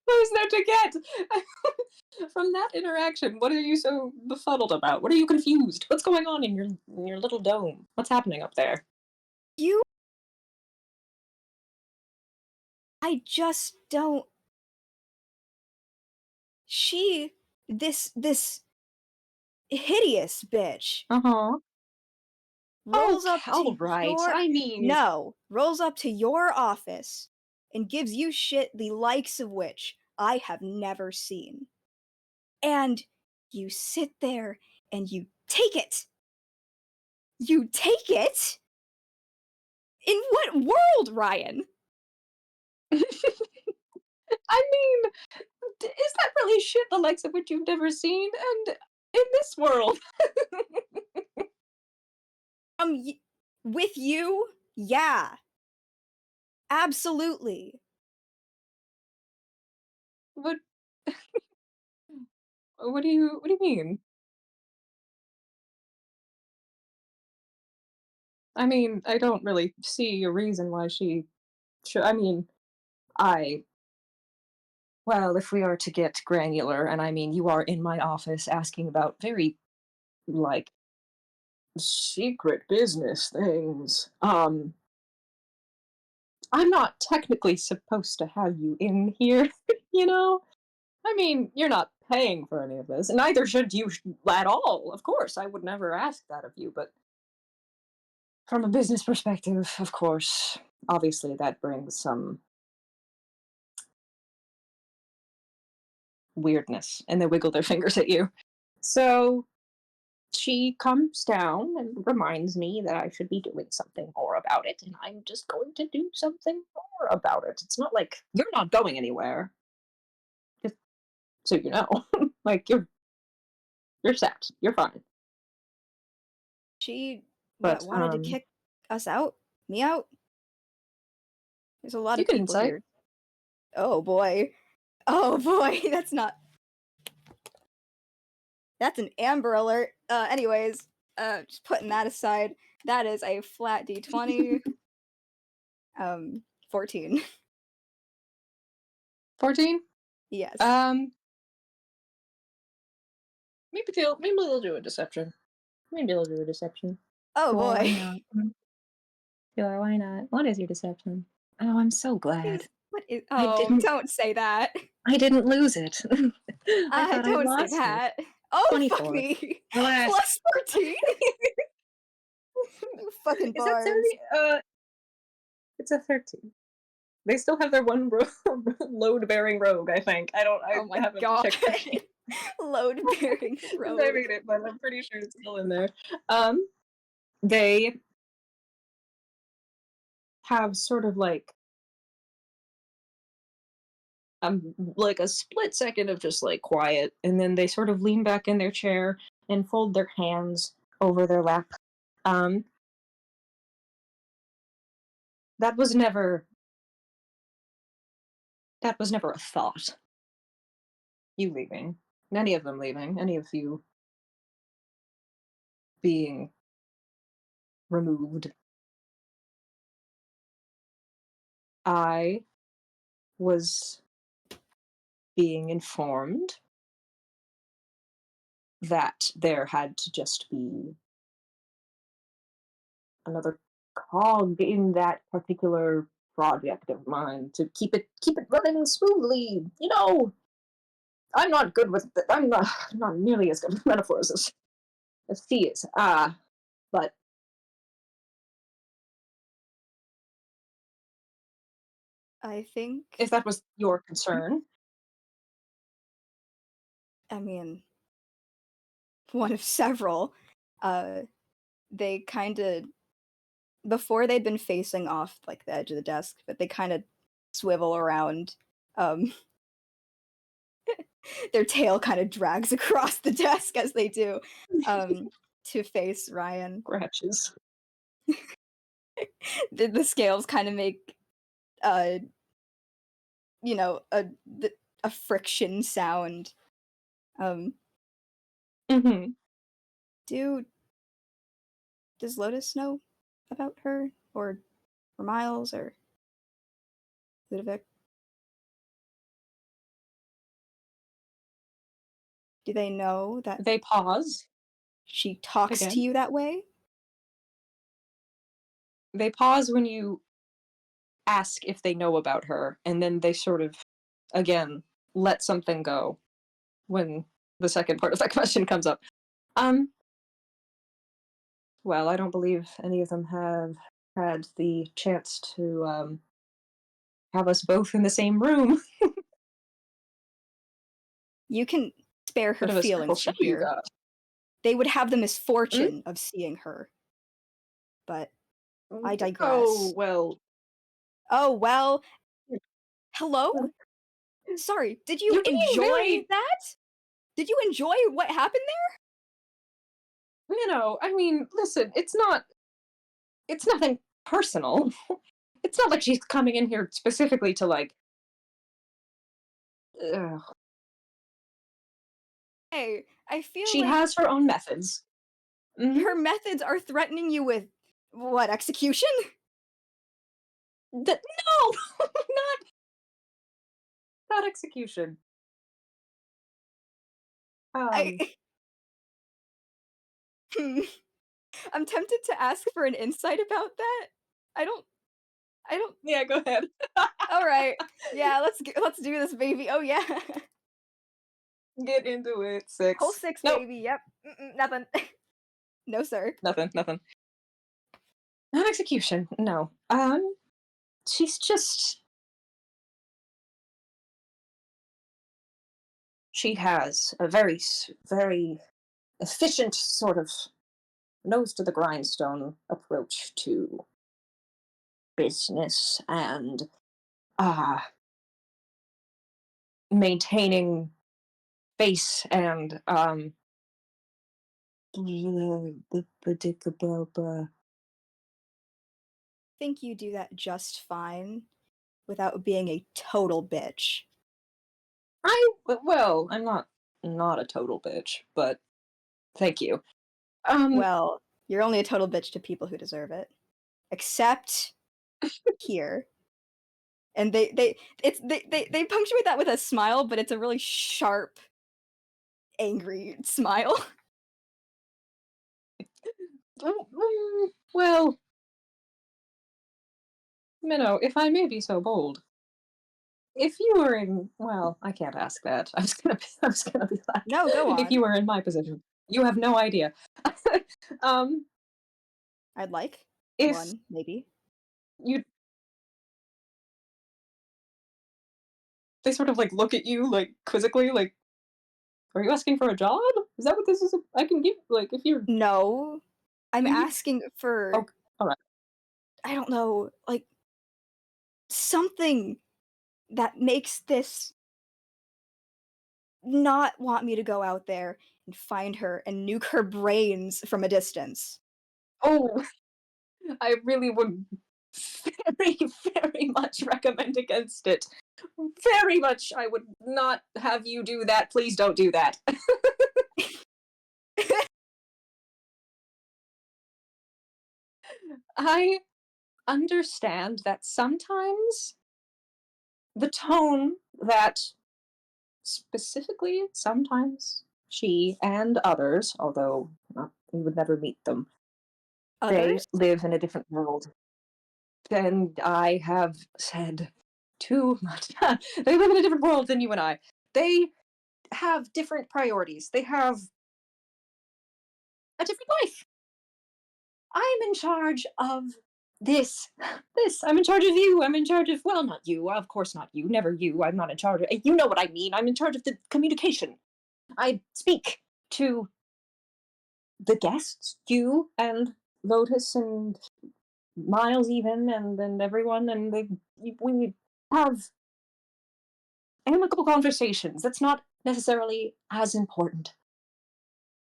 What is there to get from that interaction? What are you so befuddled about? What are you confused? What's going on in your little dome? What's happening up there? You. I just don't. She. This hideous bitch Uh huh. rolls Okay, up all to right. your. I mean, No, rolls up to your office and gives you shit the likes of which I have never seen. And you sit there and you take it. You take it? In what world, Ryan? I mean, is that really shit the likes of which you've never seen? And in this world, With you? Yeah, absolutely. what what do you mean? I mean, I don't really see a reason why she should. I mean, I well, if we are to get granular, and I mean, you are in my office asking about very like secret business things. I'm not technically supposed to have you in here, you know? I mean, you're not paying for any of this, and neither should you at all. Of course, I would never ask that of you, but from a business perspective, of course, obviously that brings some weirdness, and they wiggle their fingers at you. So she comes down and reminds me that I should be doing something more about it, and I'm just going to do something more about it. It's not like you're not going anywhere, just so you know. Like you're set. You're fine. She, what, But wanted to kick us out? Me out? There's a lot you of get people inside. here. Oh boy. Oh boy, that's not. That's an Amber Alert. Anyways, just putting that aside, that is a flat D20. 14. 14. Yes. Um, maybe they'll do a deception. Maybe they'll do a deception. Oh Sure, why boy. not? Sure, why not? What is your deception? Oh, I'm so glad. What is? I Oh, didn't don't say that. I didn't lose it. I thought I'd Don't say lost it. that. Oh, fuck 24. me. Alas. Plus 13? You fucking Is that bards. 30? It's a 13. They still have their one load-bearing rogue, I think. I Oh my haven't god. checked the sheet Load bearing since I rogue. read it, but I'm pretty sure it's still in there. Um, they have sort of like a split second of just like quiet, and then they sort of lean back in their chair and fold their hands over their lap. Um, that was never that was never a thought. You leaving, any of them leaving, any of you being removed. I was being informed that there had to just be another cog in that particular project of mine to keep it running smoothly. You know, I'm not good with I'm not nearly as good with metaphors as she is. But I think, if that was your concern, I mean, one of several. Uh, they kind of, before they'd been facing off like the edge of the desk, but they kind of swivel around. Um, their tail kind of drags across the desk as they do, um, to face Ryan. scratches. The scales kind of make uh you know a friction sound. Um, Hmm. do does Lotus know about her or Miles or Ludovic? Do they know that They pause she talks to again. you that way? They pause when you ask if they know about her, and then they sort of, again, let something go when the second part of that question comes up. Um, well, I don't believe any of them have had the chance to have us both in the same room. You can spare her Bit of a circle feelings show from you here. got. They would have the Mm? misfortune of seeing her, but I Oh digress. well. Oh, well, hello? Sorry, did you You're being enjoy very, that? Did you enjoy what happened there? I mean, listen, it's nothing personal. It's not like she's coming in here specifically to like. Ugh. Hey, I feel She like has her own methods. Hmm. her methods are threatening you with what, execution? No, not execution. I Um, hmm, I'm tempted to ask for an insight about that. I don't I don't yeah, go ahead. All right. Yeah, let's do this, baby. Oh yeah. Get into it. Hole 6. 6, Nope. baby. Yep. Nothing. No, sir. Nothing. Nothing. Not execution. No. She's just. She has a very efficient sort of nose to the grindstone approach to business and uh maintaining face and Think you do that just fine without being a total bitch. I'm not a total bitch, but thank you. Um Well, you're only a total bitch to people who deserve it. Except here. And they punctuate that with a smile, but it's a really sharp, angry smile. well, if I may be so bold, if you were in, well, I can't ask that. I was gonna be like, No, go if you on. were in my position, you have no idea. um, I'd like if one, maybe. you, they sort of like look at you like quizzically, like, are you asking for a job? Is that what this is? I can give, like, if you're, No. I'm you need, asking for, oh, all right. I don't know, like something that makes this not want me to go out there and find her and nuke her brains from a distance. Oh, I really would very, very much recommend against it. Very much, I would not have you do that. Please don't do that. I understand that sometimes the tone that specifically sometimes she and others, although we would never meet them, they Others? live in a different world. And I have said too much. They live in a different world than you and I. They have different priorities. They have a different life. I'm in charge of this. This. I'm in charge of you. I'm in charge of, well, not you. Of course not you. Never you. I'm not in charge of, you know what I mean. I'm in charge of the communication. I speak to the guests, you and Lotus and Miles even, and everyone, and we have amicable conversations. That's not necessarily as important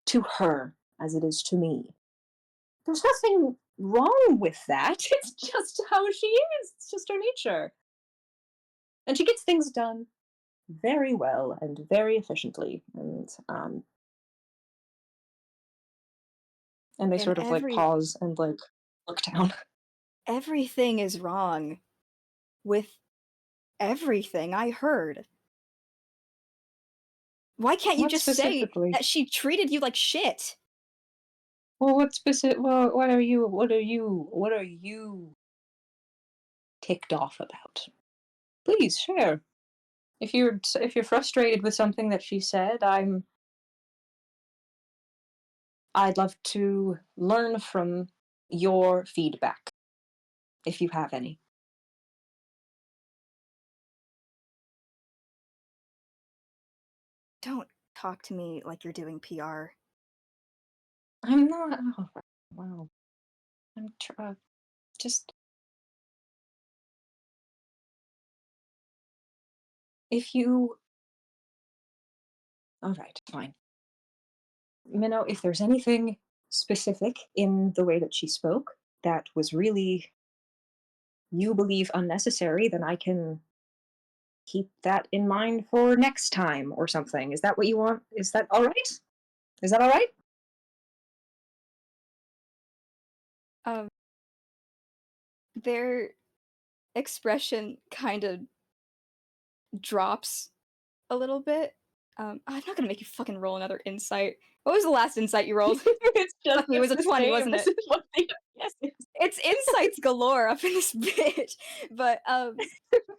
to her as it is to me. There's nothing wrong with that. It's just how she is. It's just her nature. And she gets things done very well and very efficiently. And they And sort of like pause and like look down. everything is wrong with everything I heard. Why can't you What just say specifically? that she treated you like shit? Well, what specific? Well, what are you ticked off about? Please share. If you're frustrated with something that she said, I'd love to learn from your feedback if you have any. Don't talk to me like you're doing PR. I'm not. Oh, wow. Just if you. All right, fine. Minnow, if there's anything specific in the way that she spoke that was really you believe unnecessary, then I can keep that in mind for next time or something. Is that what you want? Is that all right? Is that all right? Um, their expression kind of drops a little bit. I'm not gonna make you fucking roll another insight. What was the last insight you rolled? It's just Fuck me, it was it's a the 20, same. wasn't This it? is what the yes, yes. It's insights galore up in this bitch. But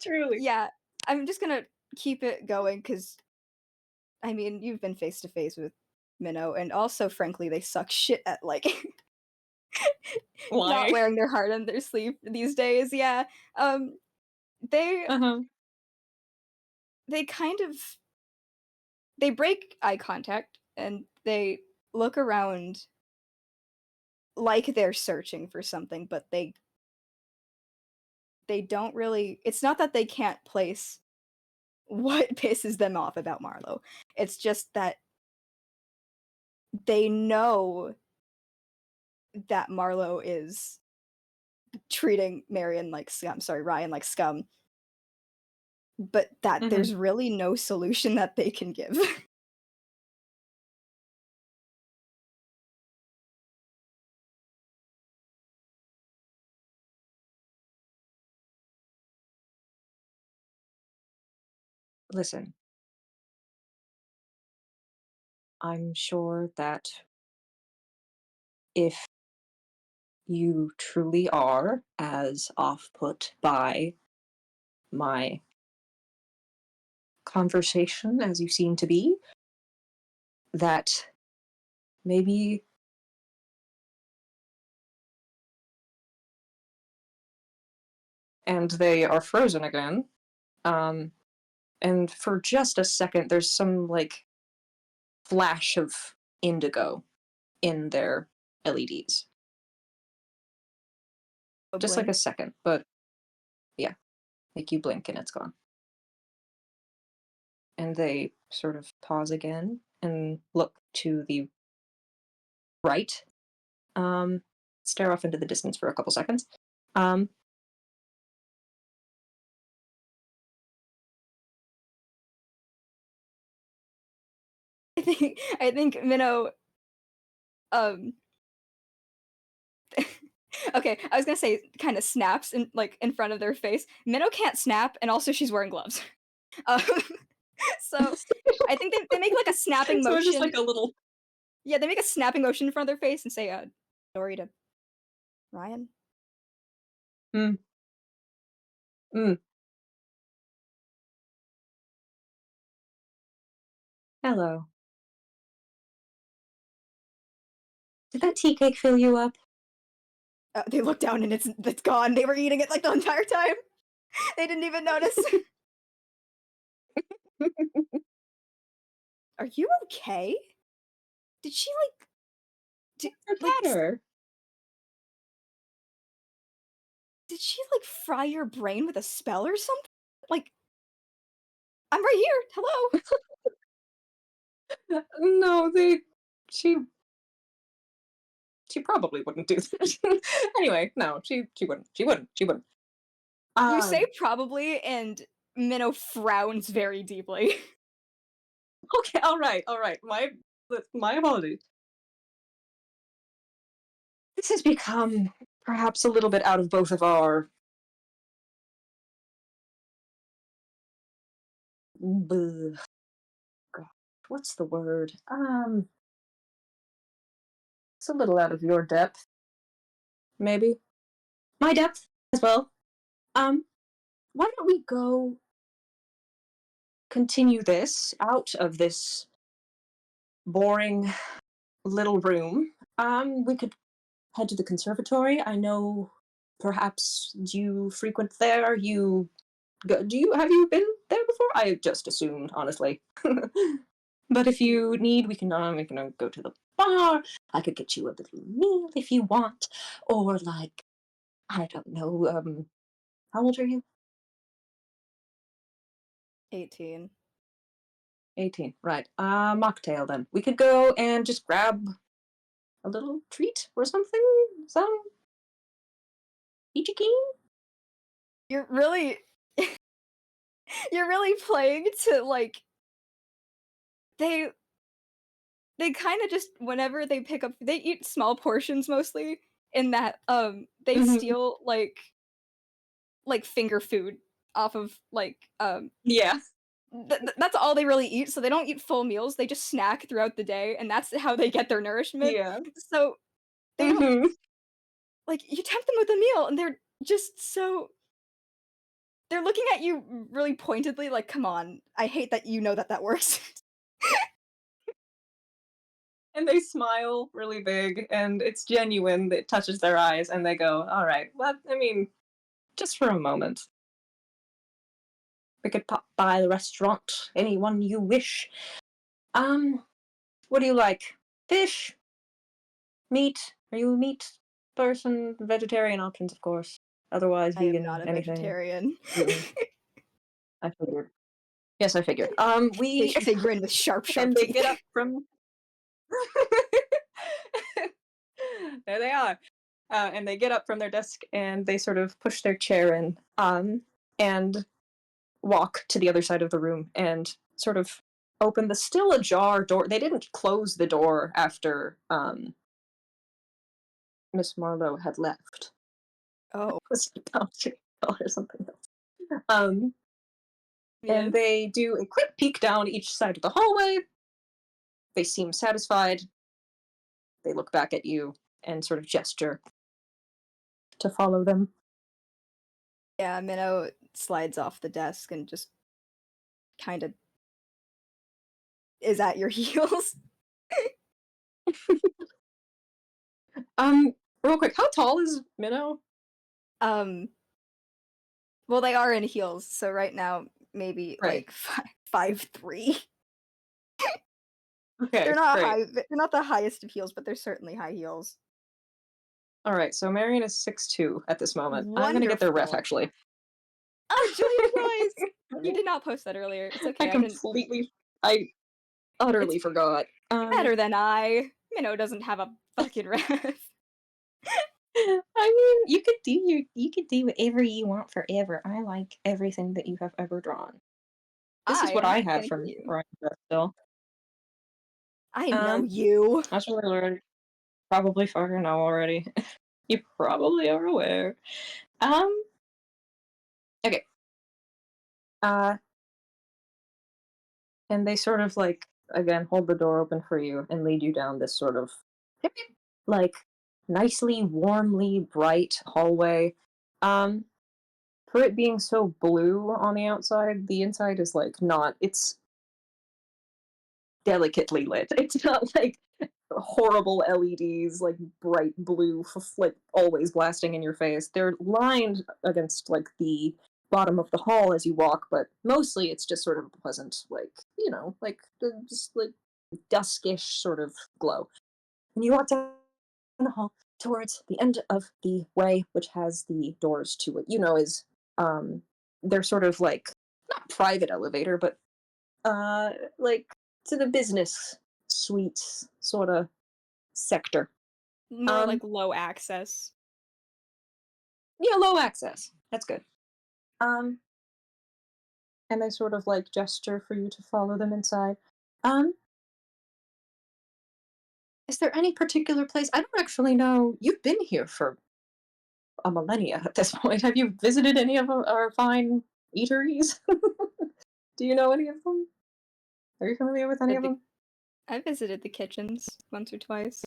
Truly. yeah, I'm just gonna keep it going because I mean you've been face to face with Minnow, and also frankly they suck shit at like not Lying. wearing their heart on their sleeve these days. Yeah, um, they Uh-huh. they kind of they break eye contact and they look around like they're searching for something, but they don't really. It's not that they can't place what pisses them off about Marlowe. It's just that they know that Marlowe is treating Marion like scum. Sorry, Ryan like scum. But that Mhm. there's really no solution that they can give. Listen, I'm sure that if you truly are as off put by my conversation as you seem to be, that maybe and they are frozen again. Um, and for just a second, there's some like flash of indigo in their LEDs. A Just like a blink. second, but yeah, make you blink and it's gone. And they sort of pause again and look to the right, um, stare off into the distance for a couple seconds. Um, I think Minnow um okay, I was gonna say kind of snaps in like in front of their face. Minnow can't snap, and also she's wearing gloves. Um, so I think they make like a snapping so it's just motion. like a little. Yeah, they make a snapping motion in front of their face and say, "Sorry to Ryan." Mm, mm, hello. Did that tea cake fill you up? They look down and it's gone. They were eating it like the entire time. They didn't even notice. Are you okay? Did she like Or like better? did she like fry your brain with a spell or something? Like I'm right here. Hello. No, she she probably wouldn't do that. Anyway, no, she wouldn't. She wouldn't. She wouldn't. You Um, say probably, and Minnow frowns very deeply. okay, all right. My apologies. This has become perhaps a little bit out of both of our bleh, God, what's the word? It's a little out of your depth, maybe. My depth as well. Um, why don't we go continue this out of this boring little room? We could head to the conservatory. I know perhaps you frequent there. Do you have you been there before? I just assumed, honestly. But if you need, we can go to the bar. I could get you a little meal if you want, or like I don't know. How old are you? 18. 18. Right. Mocktail then. We could go and just grab a little treat or something. Some peachy keen. You're really you're really playing to like they they kind of just whenever they pick up they eat small portions mostly in that they Hmm. steal like finger food off of Yeah. that's all they really eat, so they don't eat full meals, they just snack throughout the day, and that's how they get their nourishment. Yeah. So they don't Hmm. like you tempt them with a meal and they're just so they're looking at you really pointedly like, "Come on, I hate that you know that that works." And they smile really big, and it's genuine. It touches their eyes, and they go, "All right. Well, I mean, just for a moment, we could pop by the restaurant. Anyone you wish. Um, what do you like? Fish, meat? Are you a meat person? Vegetarian options, of course. Otherwise, I am vegan, not a anything. vegetarian. Gluten. I figured. Yes, I figured. We They grin with sharp, sharp and they teeth. get up from. There they are. And they get up from their desk and they sort of push their chair in, and walk to the other side of the room and sort of open the still ajar door. They didn't close the door after Miss Marlowe had left. Oh, Was about to tell her something else. And yes. they do a quick peek down each side of the hallway. They seem satisfied. They look back at you and sort of gesture to follow them. Yeah, Minnow slides off the desk and just kind of is at your heels. Um, Real quick, how tall is Minnow? Um, well, they are in heels, so right now maybe Right. like 5'3". They're Okay, not great. high. They're not the highest of heels, but they're certainly high heels. All right, so Marion is 6'2" at this moment. I'm gonna get their ref Wonderful. actually. Oh, Julian Price! You did not post that earlier. It's I okay. I didn't. completely, I It's utterly forgot. better than I. Minnow doesn't have a fucking ref. I mean, you could do whatever you want forever. I like everything that you have ever drawn. This is what I have Thank from you. Ryan still. I know Um, you. that's what I probably fucking know already. You probably are aware. Um, okay. Uh, and they sort of like again hold the door open for you and lead you down this sort of like nicely warmly bright hallway. Um, for it being so blue on the outside, the inside is like not. It's delicately lit. It's not like horrible LEDs, like bright blue, like always blasting in your face. They're lined against like the bottom of the hall as you walk, but mostly it's just sort of a pleasant, like like just like duskish sort of glow. And you walk down the hall towards the end of the way, which has the doors to what is um they're sort of like not private elevator, but uh like to the business suites sort of sector. More Um, like low access. yeah, low access. That's good. Um, and they sort of like gesture for you to follow them inside. Um, is there any particular place? I don't actually know. You've been here for a millennia at this point. Have you visited any of our fine eateries? Do you know any of them? Are you familiar with any Uh, of the- them? I visited the kitchens once or twice.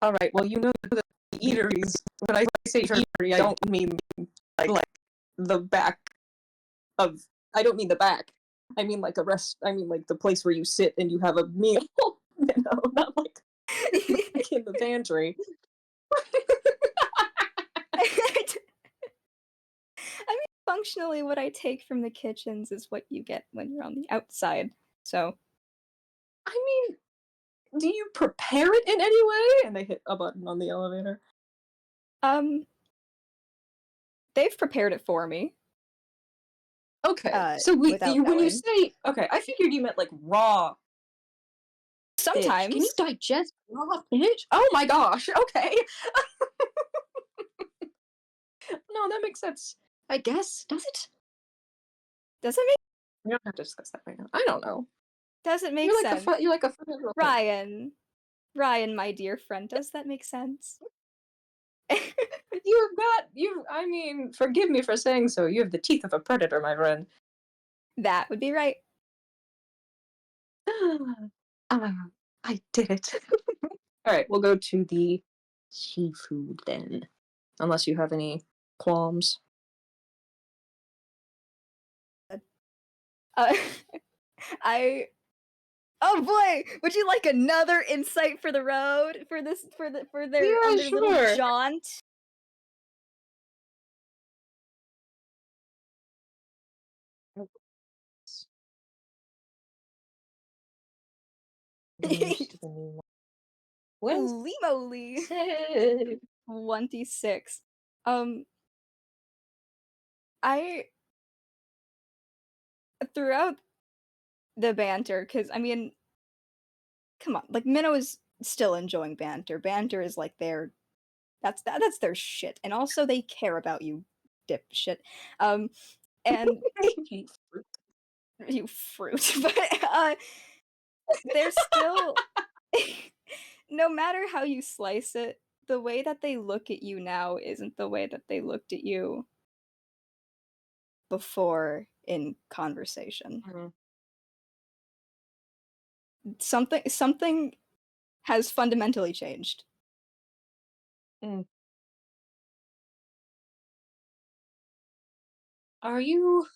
All right. Well, you know the eateries. When I say eatery, I don't mean like the back of. I don't mean the back. I mean like a rest. I mean like the place where you sit and you have a meal. Not like back in the pantry. I mean, functionally, what I take from the kitchens is what you get when you're on the outside. So, I mean, do you prepare it in any way? And they hit a button on the elevator. um, they've prepared it for me, Okay, so without when you knowing. say okay, I figured you meant like raw fish. Can you Sometimes. digest raw fish? Oh my gosh. Okay. No, that makes sense. I guess. Does it? Does it make We don't have to discuss that right now. I don't know. does it make sense? You're like a friend. Okay. Ryan. Ryan, my dear friend, does that make sense? You've got you. I mean, forgive me for saying so. You have the teeth of a predator, my friend. That would be right. Ah, I did it. All right, we'll go to the seafood then. Unless you have any qualms. Uh, I Oh boy, would you like another insight for the road for this for their on Yeah, their little sure. jaunt? News to the new Holy moly. Wednesday. 26. Um, I throughout the banter, because I mean, come on, like Minnow is still enjoying banter. Banter is like that's their shit, and also they care about you, dipshit. Um, and you fruit, but they're still no matter how you slice it, the way that they look at you now isn't the way that they looked at you before in conversation. Mhm. Something has fundamentally changed. Mm. Are you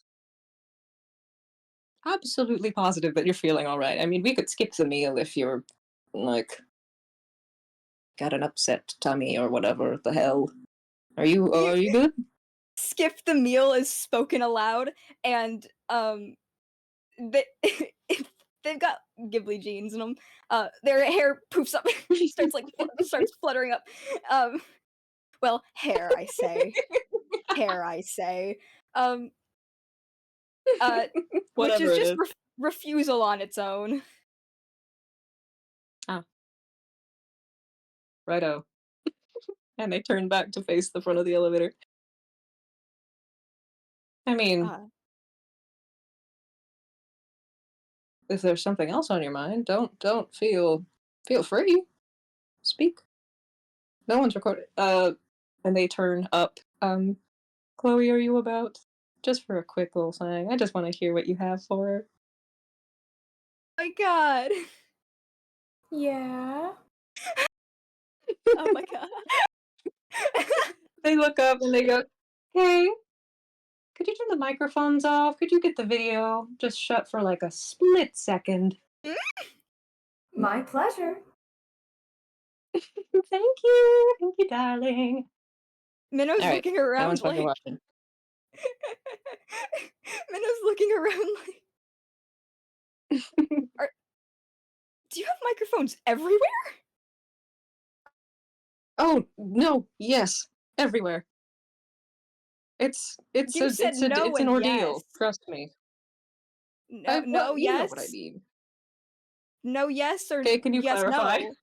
absolutely positive that you're feeling all right? I mean, we could skip the meal if you're like got an upset tummy or whatever the hell. You Are you good? skip the meal is spoken aloud, and they they've got Ghibli jeans in them. Their hair poofs up, starts fluttering up. Um, well, hair, I say, hair, I say. Um, uh, which Whatever is it just is. refusal on its own. Ah, righto. And they turn back to face the front of the elevator. I mean, Uh, if there's something else on your mind, don't feel free. Speak. No one's recorded. And they turn up. Chloe, are you about? Just for a quick little thing. I just want to hear what you have for her. my god. Yeah. Oh my god. They look up and they go, "Hey, could you turn the microphones off? Could you get the video just shut for like a split second?" My pleasure. Thank you, darling. Minnow's All right, looking no around one's fucking like watching. Minnow's looking around like Are do you have microphones everywhere? Oh no, yes, everywhere. You said no It's an and ordeal. yes. Trust me. No, Well, no, you know what I yes. mean. No, yes, or Okay, can you yes, clarify? no.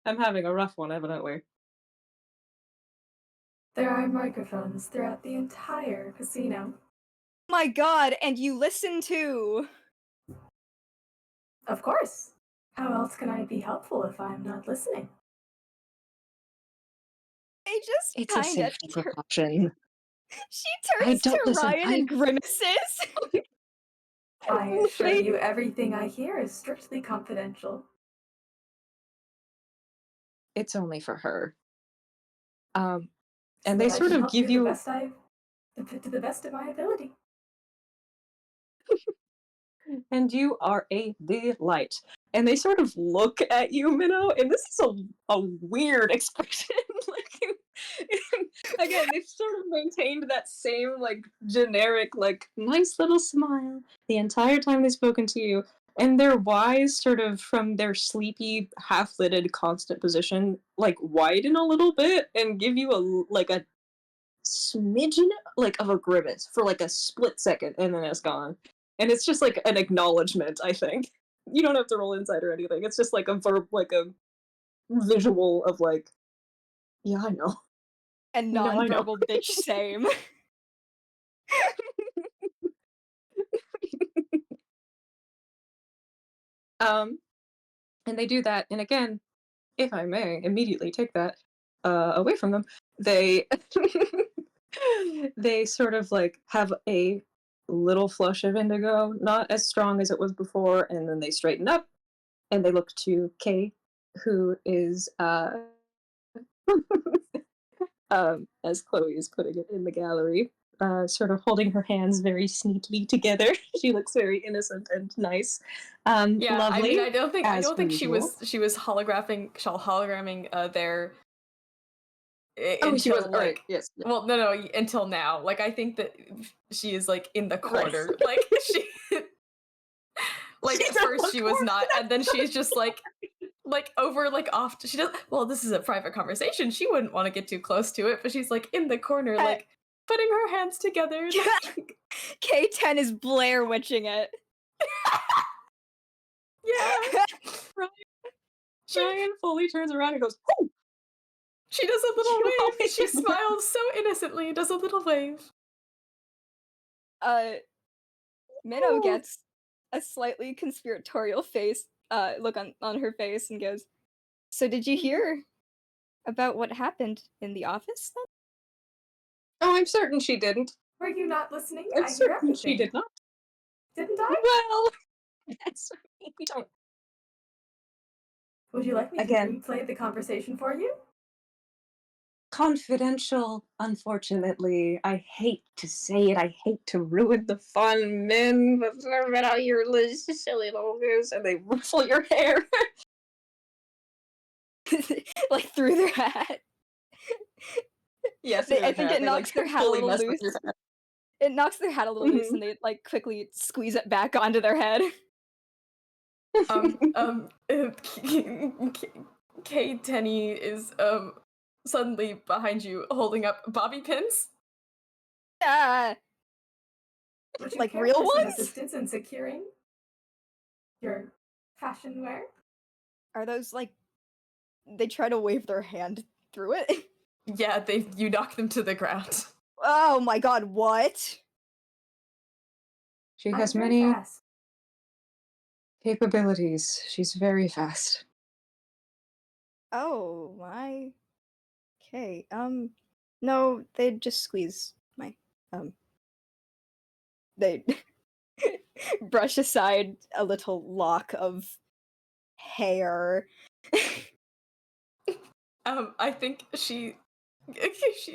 I'm having a rough one, evidently. There are microphones throughout the entire casino. My god, and you listen to. Of course. How else can I be helpful if I'm not listening? They just It's a kind of. safety precaution. She I turns don't to listen. Ryan and grimaces. I assure They- you everything I hear is strictly confidential. It's only for her. Um, So and they that I sort can of help give you you to the best of my ability. and you are a delight. And they sort of look at you, Minnow, and this is a weird expression. like, again, they've sort of maintained that same, like, generic, like, nice little smile the entire time they've spoken to you. And their eyes, sort of from their sleepy, half-lidded, constant position, like, widen a little bit and give you a smidgen, like, of a grimace for, like, a split second, and then it's gone. And it's just like an acknowledgement, I think. You don't have to roll insight or anything. It's just like a verb, like a visual of like, yeah, I know. And No, I know. nonverbal bitch same. Um, and they do that, and again, if I may immediately take that away from them, they they sort of like have a little flush of indigo, not as strong as it was before, and then they straighten up and they look to Kay, who is as Chloe is putting it in the gallery, sort of holding her hands very sneakily together. She looks very innocent and nice. Yeah, I mean, Lovely, I as don't per think usual. she was hologramming there Oh, she was. until All right. like, Yes. well, no, until now. Like, I think that she is like in the Right. corner. Like she, like She's at in first the she was corner. not, and then she's just like over like off. She does. Well, this is a private conversation. She wouldn't want to get too close to it, but she's like in the corner, like putting her hands together. Like, K10 is Blair Witching it. yeah. Ryan fully turns around and goes, "Oh!" She does a little You wave. always She turn around. smiles so innocently and does a little wave. uh Minnow Oh. gets a slightly conspiratorial face look on her face and goes, "So did you hear about what happened in the office then?" Oh, I'm certain she didn't. Were you not listening? I'm I hear certain she everything. did not. Didn't I? Well, that's we don't. Would you like me to Again, replay the conversation for you? confidential, unfortunately. I hate to say it. I hate to ruin the fun, men, but but out your silly little goose, and they ruffle your hair. Like through their hat. Yes, I think it they like knocks their hat a fully little mess with your loose. head. It knocks their hat a little loose, Mhm. and they like quickly squeeze it back onto their head. Um, um, K Tenny is suddenly behind you holding up bobby pins. Ah, Would you like care real for some ones? assistance in securing your fashion wear? Are those like? They try to wave their hand through it. Yeah, you knock them to the ground. Oh my god! What? She I'm has very many fast. capabilities. She's very fast. Oh my. Okay. No, they just squeeze my. They brush aside a little lock of hair. I think she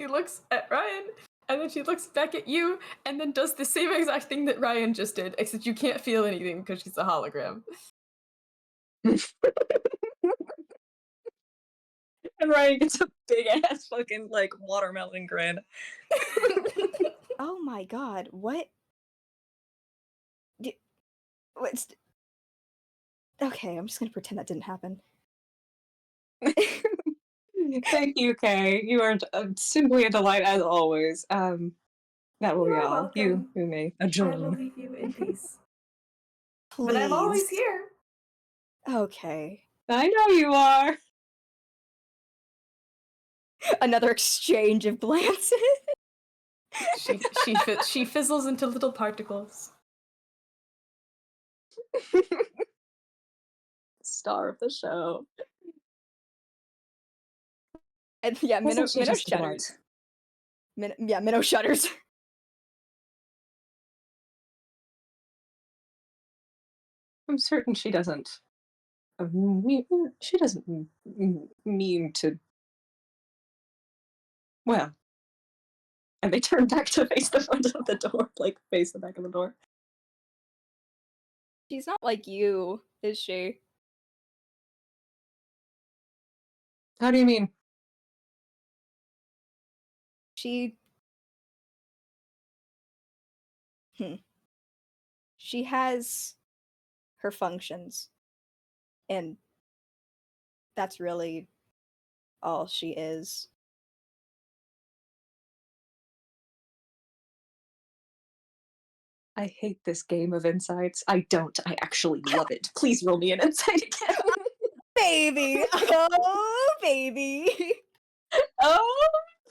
looks at Ryan and then she looks back at you and then does the same exact thing that Ryan just did, except you can't feel anything because she's a hologram. And Ryan gets a big ass fucking like watermelon grin. Oh my god! What? What's? Okay, I'm just gonna pretend that didn't happen. Thank you, Kay. You are simply a delight as always. That will You be are all. You welcome. may I will adjourn. leave you in peace. But I'm always Please. here. Okay. I know you are. Another exchange of glances. She fizzles into little particles. Star of the show. And yeah, Wasn't she Minnow just a shudders. delight? Minnow shudders. I'm certain she doesn't. She doesn't mean to. Well, and they turn back to face the front of the door, like face the back of the door. She's not like you, is she? How do you mean? She hmm. She has her functions, and that's really all she is. I hate this game of insights. I don't. I actually love it. Please roll me an insight again. Baby! Oh, baby! Oh,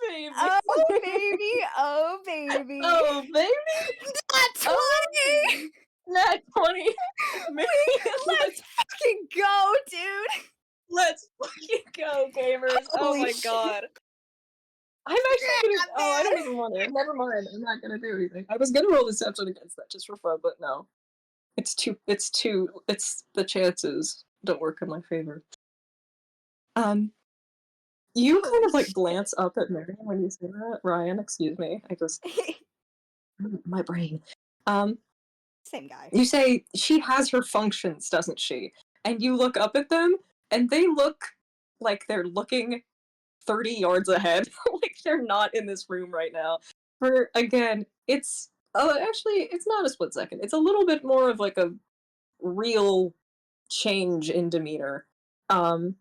baby. Oh, baby! Oh, baby! Oh, baby. Not Oh, 20! Nat 20. Let's fucking go, dude! Let's fucking go, gamers. Oh Holy my shit. god. I'm actually gonna. Yeah, Oh, I don't man. even want to. Never mind. I'm not gonna do anything. I was gonna roll deception against that just for fun, but no. It's too. It's too. It's the chances don't work in my favor. You kind Holy of like shit. glance up at Marion when you say that. Ryan, excuse me. I just my brain. Um, Same guy. you say she has her functions, doesn't she? And you look up at them, and they look like they're looking 30 yards ahead. Like they're not in this room right now. For again, it's actually it's not a split second. It's a little bit more of like a real change in demeanor. Um,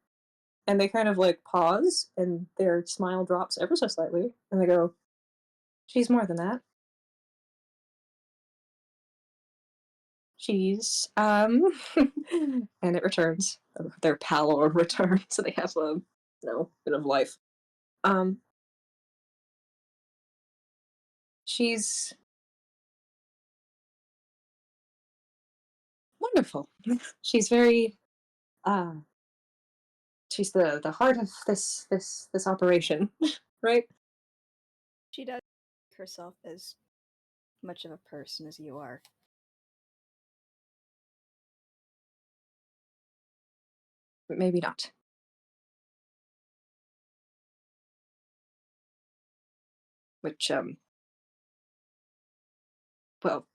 and they kind of like pause, and their smile drops ever so slightly, and they go, "She's more than that. She's and it returns. Their pallor returns, so they have a bit of life. Um, she's wonderful. She's very uh she's the heart of this operation, right? She does make herself as much of a person as you are. But maybe not. Which well,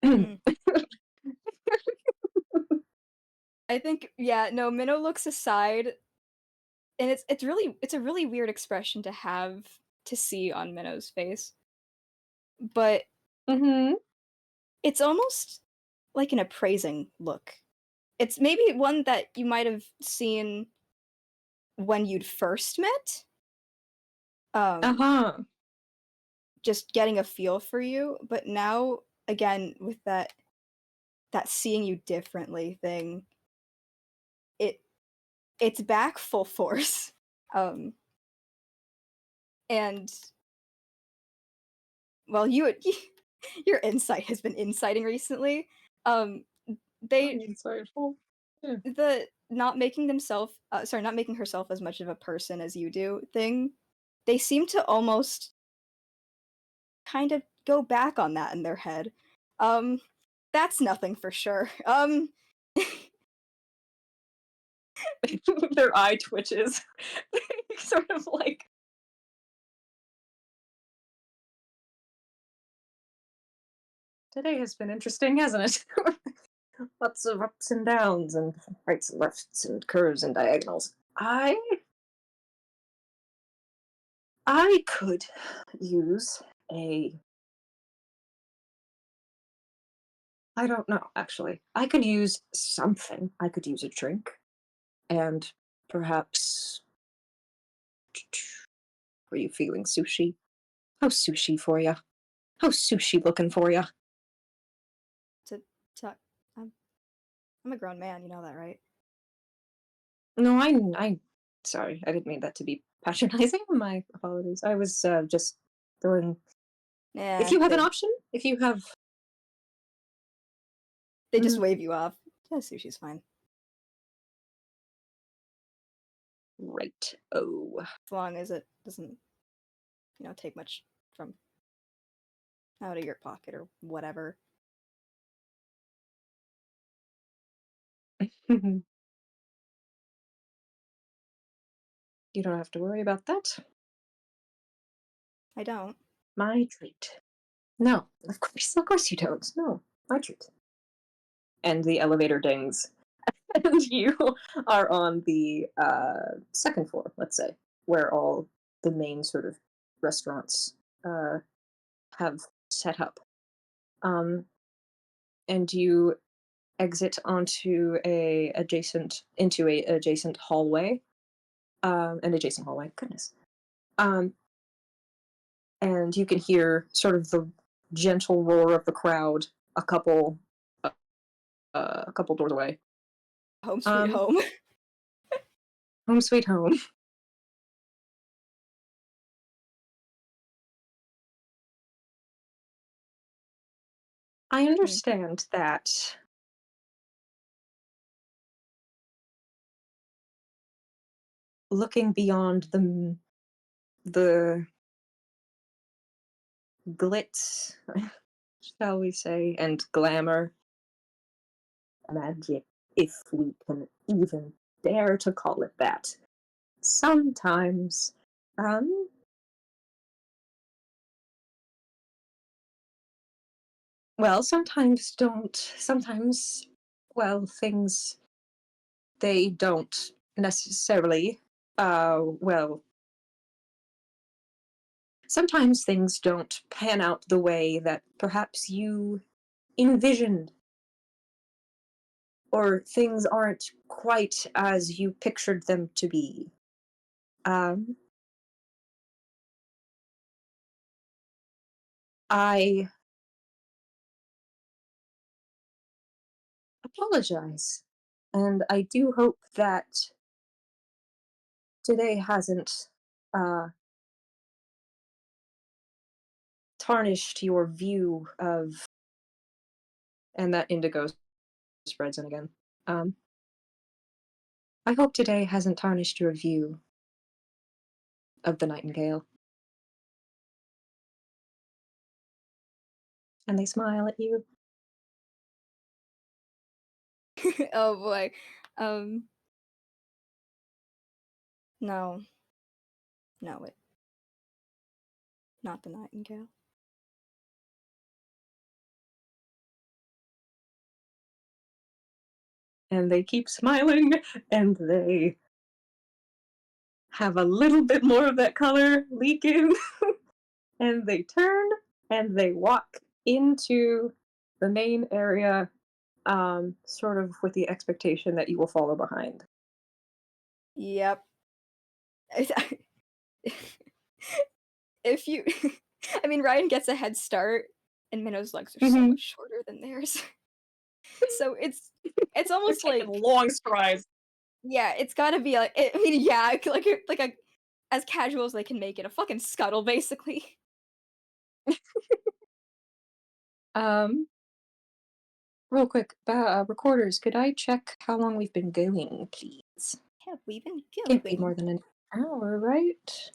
Hmm. I think yeah, no, Minnow looks aside and it's a really weird expression to have to see on Minnow's face. But mm-hmm. it's almost like an appraising look. It's maybe one that you might have seen when you'd first met. Um, Uh-huh. just getting a feel for you, but now again with that seeing you differently thing, it it's back full force. Um, and well, your insight has been inciting recently. Um, they Insightful. Yeah. the not making themselves sorry, not making herself as much of a person as you do thing, they seem to almost kind of go back on that in their head. Um, that's nothing for sure. Their eye twitches. Sort of like today has been interesting, hasn't it? Lots of ups and downs and rights and lefts and curves and diagonals. I could use a I don't know actually. I could use something. I could use a drink and perhaps were you feeling sushi? How's sushi for you? How's sushi looking for you? I'm a grown man, you know that, right? No, I sorry, I didn't mean that to be patronizing. My apologies. I was just throwing. If Yeah, you have an they option, if you have, they just mm, wave you off. Yeah, sushi's fine. right. Oh, As long as it doesn't, take much from out of your pocket or whatever. you don't have to worry about that. I don't. My treat. No, of course you don't. No, my treat. And the elevator dings, and you are on the second floor, let's say, where all the main sort of restaurants uh, have set up. Um, and you exit onto a adjacent into a adjacent hallway, an adjacent hallway. Goodness. Um, and you can hear sort of the gentle roar of the crowd uh, a couple doors away. Home sweet Um, home. home sweet home. I Hmm. understand that looking beyond the glitz, shall we say, and glamour, magic, if we can even dare to call it that. Sometimes, um, well, sometimes, well, things, they don't necessarily, well, sometimes things don't pan out the way that perhaps you envisioned, or things aren't quite as you pictured them to be. Um, I apologize, and I do hope that today hasn't uh, tarnished your view of, and that indigo spreads in again. Um, I hope today hasn't tarnished your view of the nightingale. And they smile at you. Oh boy. Um, no, no, it not the nightingale. And they keep smiling, and they have a little bit more of that color leak in, and they turn and they walk into the main area, sort of with the expectation that you will follow behind. Yep. If you, I mean, Ryan gets a head start, and Minnow's legs are so Mm-hmm. much shorter than theirs, so it's They're almost taking like, long strides. yeah, it's got to be like, I mean, yeah, like a as casual as they can make it, a fucking scuttle, basically. Um, real quick, recorders, could I check how long we've been going, please? Have we been Can't be more going? than an hour, right?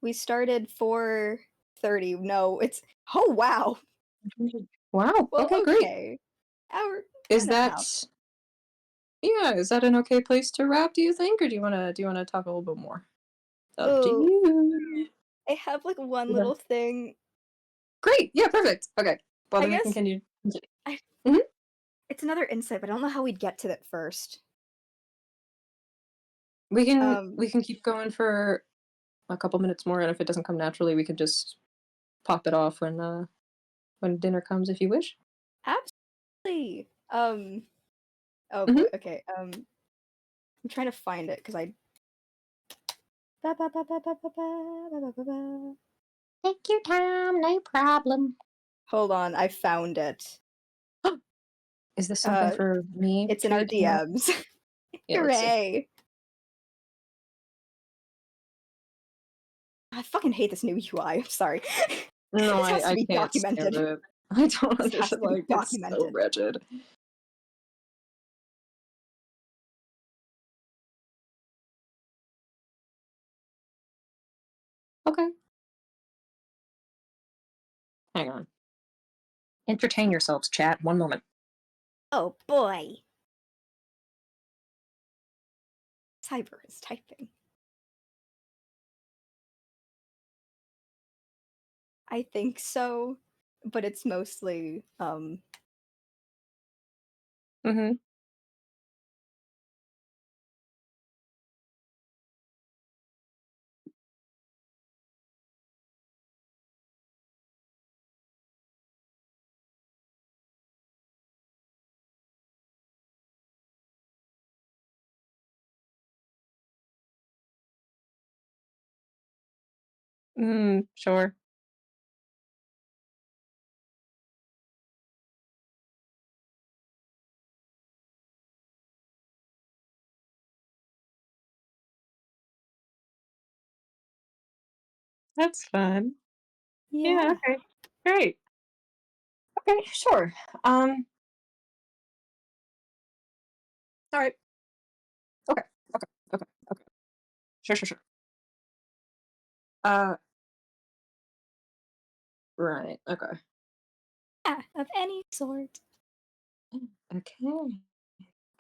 We started 4:30. No, it's oh wow. Wow. Well, Okay, great. okay, hour Is and a half. that Yeah? Is that an okay place to wrap? Do you think, or do you wanna talk a little bit more? Up to Oh, you. I have like one Yeah. little thing. Great. Yeah. Perfect. Okay. Well, I then we can guess continue. I, Mhm. it's another insight, but I don't know how we'd get to that first. We can Um, we can keep going for a couple minutes more, and if it doesn't come naturally, we can just pop it off when dinner comes, if you wish. absolutely. Oh boy. Hmm. Okay. I'm trying to find it because I. Take your time, no problem. Hold on, I found it. Is this something Uh, for me it's in to our read now? DMs. Yeah, let's see. Hooray! I fucking hate this new UI. I'm sorry. No, This has to I be can't stand documented. it. I don't This has understand, to be like, it's so documented. wretched. Okay, hang on. Entertain yourselves, chat. One moment. Oh boy. Cyber is typing. I think so, but it's mostly Mhm. Sure. That's fun. Yeah, yeah. okay. Great. Okay, sure. Um, alright. Okay, okay, okay, okay. Sure, sure, sure. Uh, right, okay. Yeah, of any sort. Okay,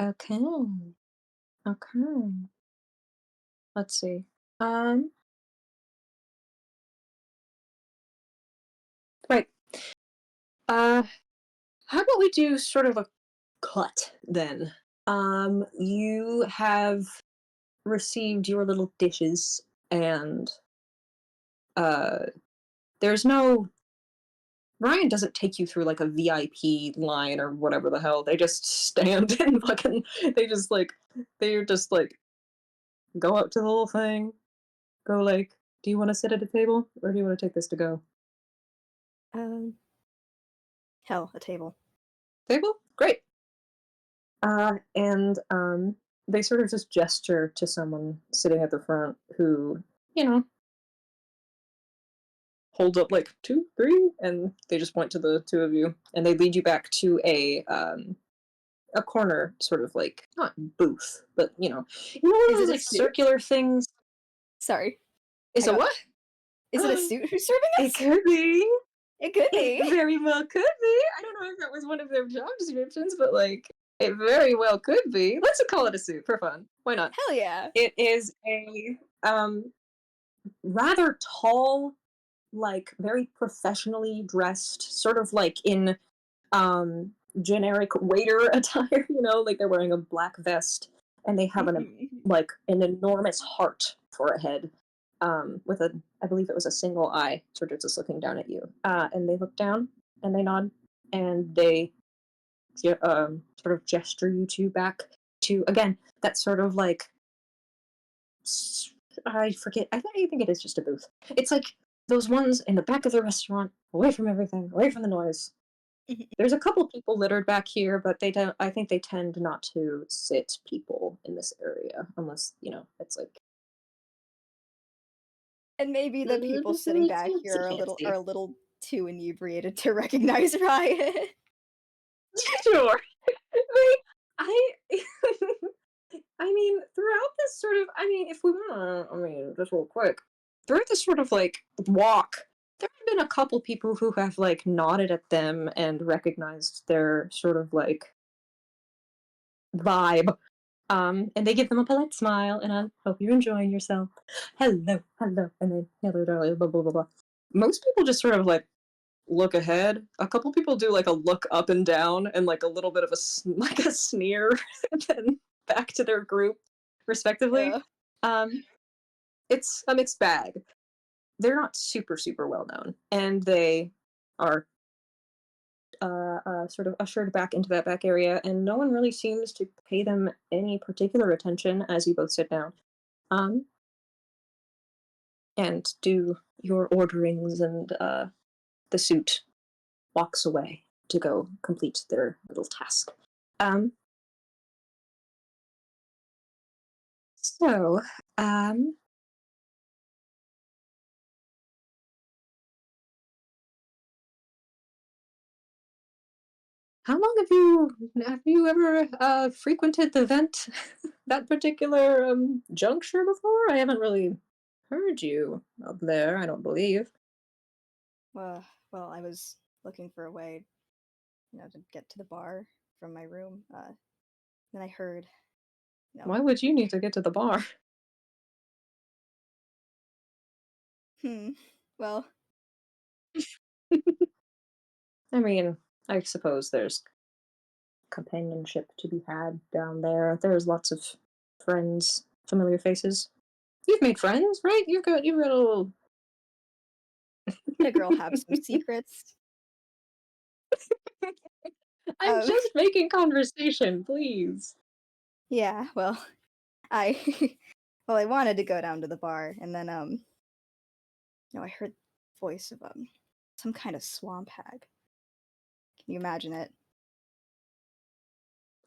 okay, okay. Let's see. Um, right. Uh, how about we do sort of a cut then? You have received your little dishes, and uh, there's no Ryan doesn't take you through like a VIP line or whatever the hell. They just stand and fucking. They just like they're just like go up to the little thing, go like, "Do you want to sit at a table, or do you want to take this to go?" Um, hell, a table. Table, great. And they sort of just gesture to someone sitting at the front who, you know, holds up like two, three, and they just point to the two of you, and they lead you back to a corner, sort of like not booth, but you know one of Is those it a like suit? circular things. Sorry, Is hang a on. what? Is it a suit who's serving It us? could be. It could It be. very well could be. I don't know if that was one of their job descriptions, but like it very well could be. Let's call it a suit for fun. Why not? Hell yeah. It is a rather tall, like very professionally dressed, sort of like in um generic waiter attire, like they're wearing a black vest and they have an enormous heart for a head, with a I believe it was a single eye, sort of just looking down at you. And they look down and they nod and they sort of gesture you two back to again that sort of like I forget. I think it is just a booth. It's like those ones in the back of the restaurant, away from everything, away from the noise. There's a couple people littered back here, but they don't. I think they tend not to sit people in this area unless it's like And maybe the people sitting fancy, back here are fancy. a little too inebriated to recognize Riot. Sure. Like, I I mean, throughout this sort of I mean, if we wanna just real quick, throughout this sort of like walk, there have been a couple people who have like nodded at them and recognized their sort of like vibe. And they give them a polite smile and I hope you're enjoying yourself. Hello, hello, and then hello, darling, blah blah blah blah. Most people just sort of like look ahead. A couple people do like a look up and down and like a little bit of like a sneer, and then back to their group, respectively. Yeah. Um, it's a mixed bag. They're not super super well known, and they are sort of ushered back into that back area, and no one really seems to pay them any particular attention as you both sit down. Um, and do your orderings, and the suit walks away. to go complete their little task. Um, so, um, how long have you ever frequented the vent that particular juncture before? I haven't really heard you up there. I don't believe. Well, I was looking for a way, to get to the bar from my room. Then I heard, you know, Why would you need to get to the bar? hmm, well, I mean, I suppose there's companionship to be had down there. There's lots of friends, familiar faces. You've made friends, right? You've got a little. can a girl have some secrets? I'm Um, just making conversation, please. yeah, well, I, well, I wanted to go down to the bar, and then, I heard the voice of, some kind of swamp hag. Can you imagine it?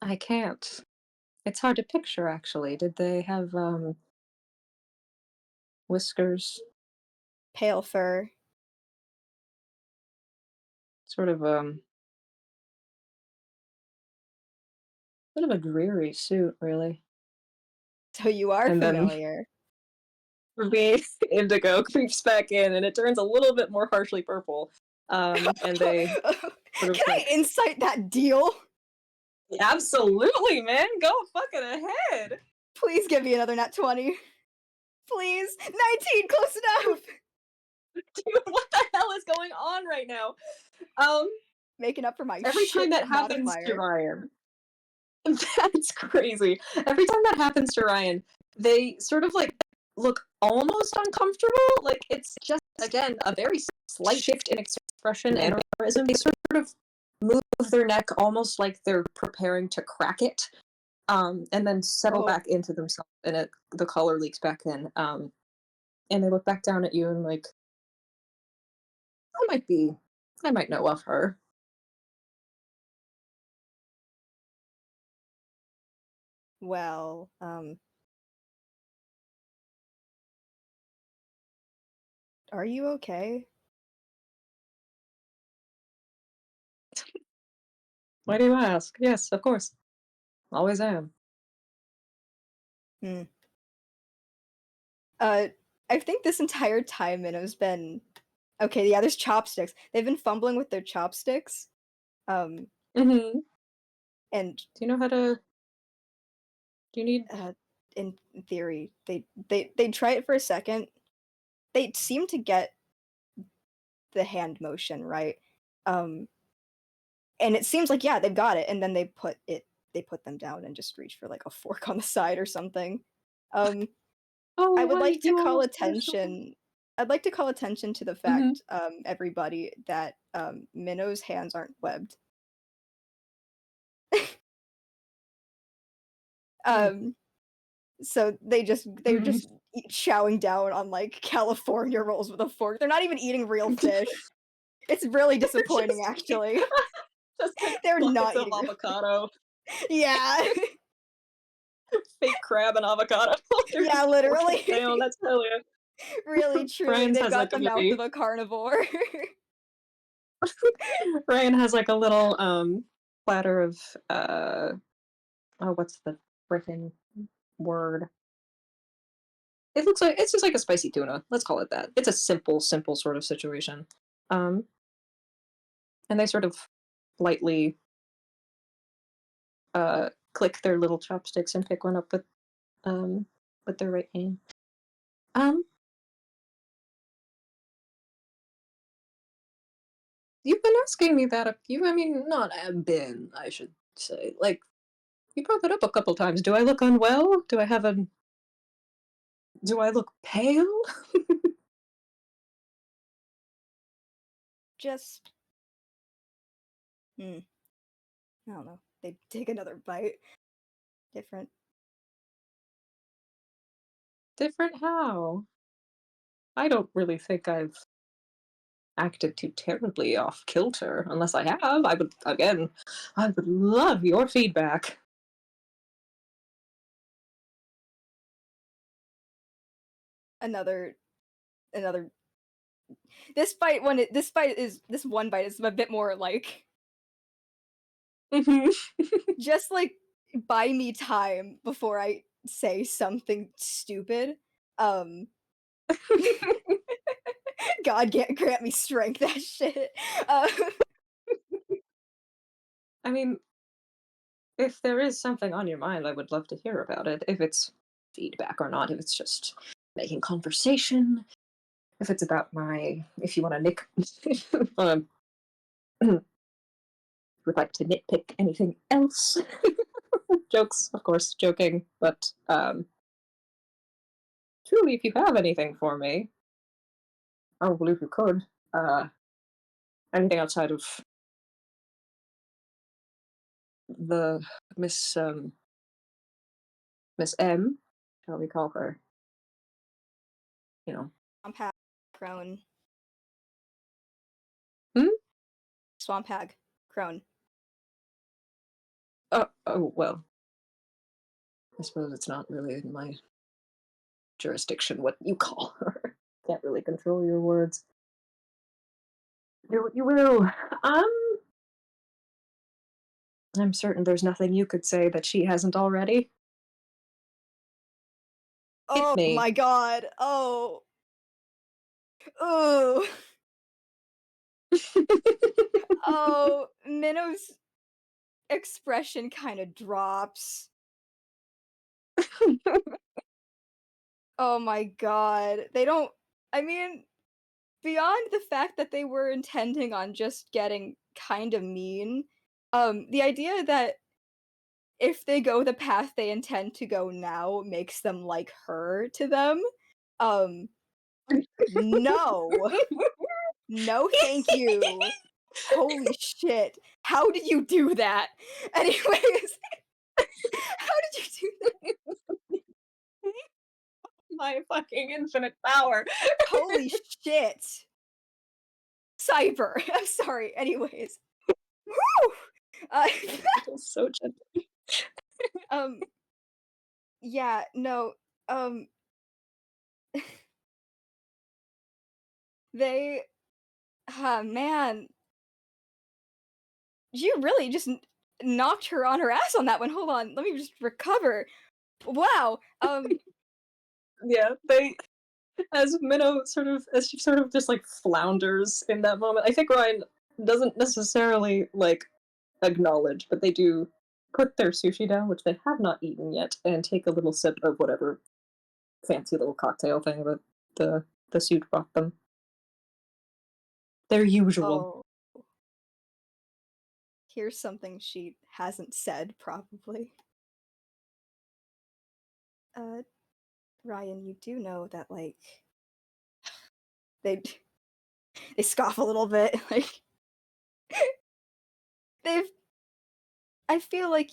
I can't. It's hard to picture, actually. Did they have whiskers? Pale fur. Sort of a dreary suit, really. So you are And then familiar. the indigo creeps back in, and it turns a little bit more harshly purple. And they sort of Can I like, incite that deal? absolutely, man, go fucking ahead. Please give me another nat 20. Please. 19, close enough. Dude, what the hell is going on right now? Um, Making up for my every time shit that happens to modifier. Ryan, that's crazy. Every time that happens to Ryan, they sort of like look almost uncomfortable. Like it's just again a very slight shift in expression and mannerism. They sort of move their neck almost like they're preparing to crack it, and then settle Oh, back into themselves, and the color leaks back in. And they look back down at you and like, I might be, I might know of her. well, are you okay? Why do you ask? Yes, of course. Always am. Hmm. Uh, I think this entire time Minnow's been okay. Yeah, there's chopsticks. They've been fumbling with their chopsticks. Um, Mm-hmm. and Do you know how to? Do you need? uh, in theory, they try it for a second. They seem to get the hand motion right. Um, and it seems like yeah, they've got it. And then they put them down and just reach for like a fork on the side or something. Um, I Oh, would honey, like to you call almost finished. attention I'd like to call attention to the Mm-hmm. fact, everybody, that, Minnow's hands aren't webbed. Hmm. Um, so they're Mm-hmm. just chowing down on, like, California rolls with a fork. They're not even eating real fish. It's really disappointing, just, actually. just like They're buckets not of eating real avocado, Yeah. fake crab and avocado. They're Yeah, just forking literally. it down. That's hell yeah. Really, truly, Ryan's they've has got like the a mouth of very a carnivore. Ryan has like a little platter of oh, what's the frickin' word? It looks like it's just like a spicy tuna. Let's call it that. It's a simple sort of situation. Um, and they sort of lightly click their little chopsticks and pick one up with their right hand. Um, you've been asking me that I mean, not have been, I should say. Like you brought that up a couple times. Do I look unwell? Do I look pale? Just hmm, I don't know. They take another bite. Different. Different how? I don't really think I've acted too terribly off kilter. Unless I have, I would, again, I would love your feedback. Another another this one bite is a bit more like Mhm. just like buy me time before I say something stupid. Um God grant me strength that shit. Uh, I mean, if there is something on your mind, I would love to hear about it. If it's feedback or not, if it's just making conversation, if it's about if you want to um, would like to nitpick anything else. Jokes, of course, joking, but truly, if you have anything for me, I would believe you could. Uh, Anything outside of the Miss Miss M, shall we call her? You know. Swamp Hag Crone. Hmm? Swamp Hag Crone. Oh well. I suppose it's not really in my jurisdiction what you call her. Can't really control your words. Do what you will. I'm certain there's nothing you could say that she hasn't already. Hit Oh me. my god. Oh. Ooh. Oh, Minnow's expression kind of drops. Oh my god. They don't I mean, beyond the fact that they were intending on just getting kind of mean, the idea that if they go the path they intend to go now makes them like her to them, um, no. No, thank you. Holy shit. How did you do that? Anyways, how did you do that? My fucking infinite power. Holy shit. Cyber. I'm sorry. Anyways. Woo! Uh, So gentle. um, yeah, no, um, they man, you really just knocked her on her ass on that one. Hold on, let me just recover. Wow. Yeah, they as Minnow as she sort of just like flounders in that moment. I think Ryan doesn't necessarily like acknowledge, but they do put their sushi down, which they have not eaten yet, and take a little sip of whatever fancy little cocktail thing that the suit brought them. Their usual. Oh, here's something she hasn't said probably. Uh, Ryan, you do know that like they they scoff a little bit. Like they've I feel like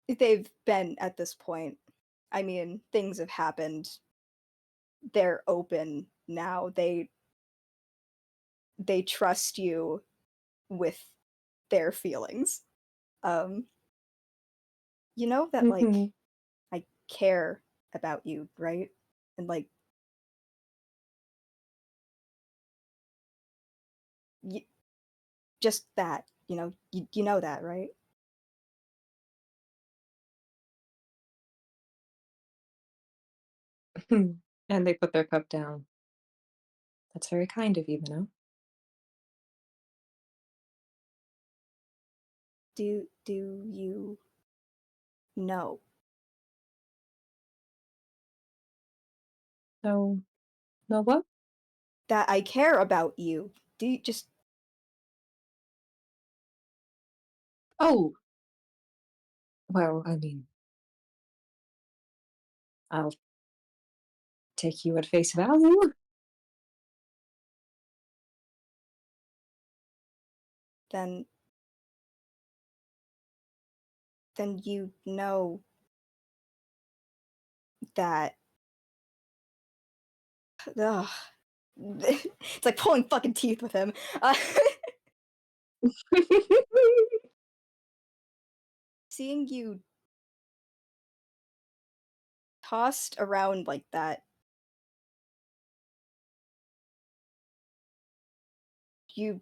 they've been at this point. I mean, things have happened. They're open now. They trust you with their feelings. Um, you know that Mm-hmm. like I care about you, right? And like y- just that, you know that, right? And they put their cup down. That's very kind of you, Minnow. Do you know So, know what? that I care about you? Do you just Oh, well, I mean, I'll take you at face value. then then you know that ugh. It's like pulling fucking teeth with him. Seeing you tossed around like that, you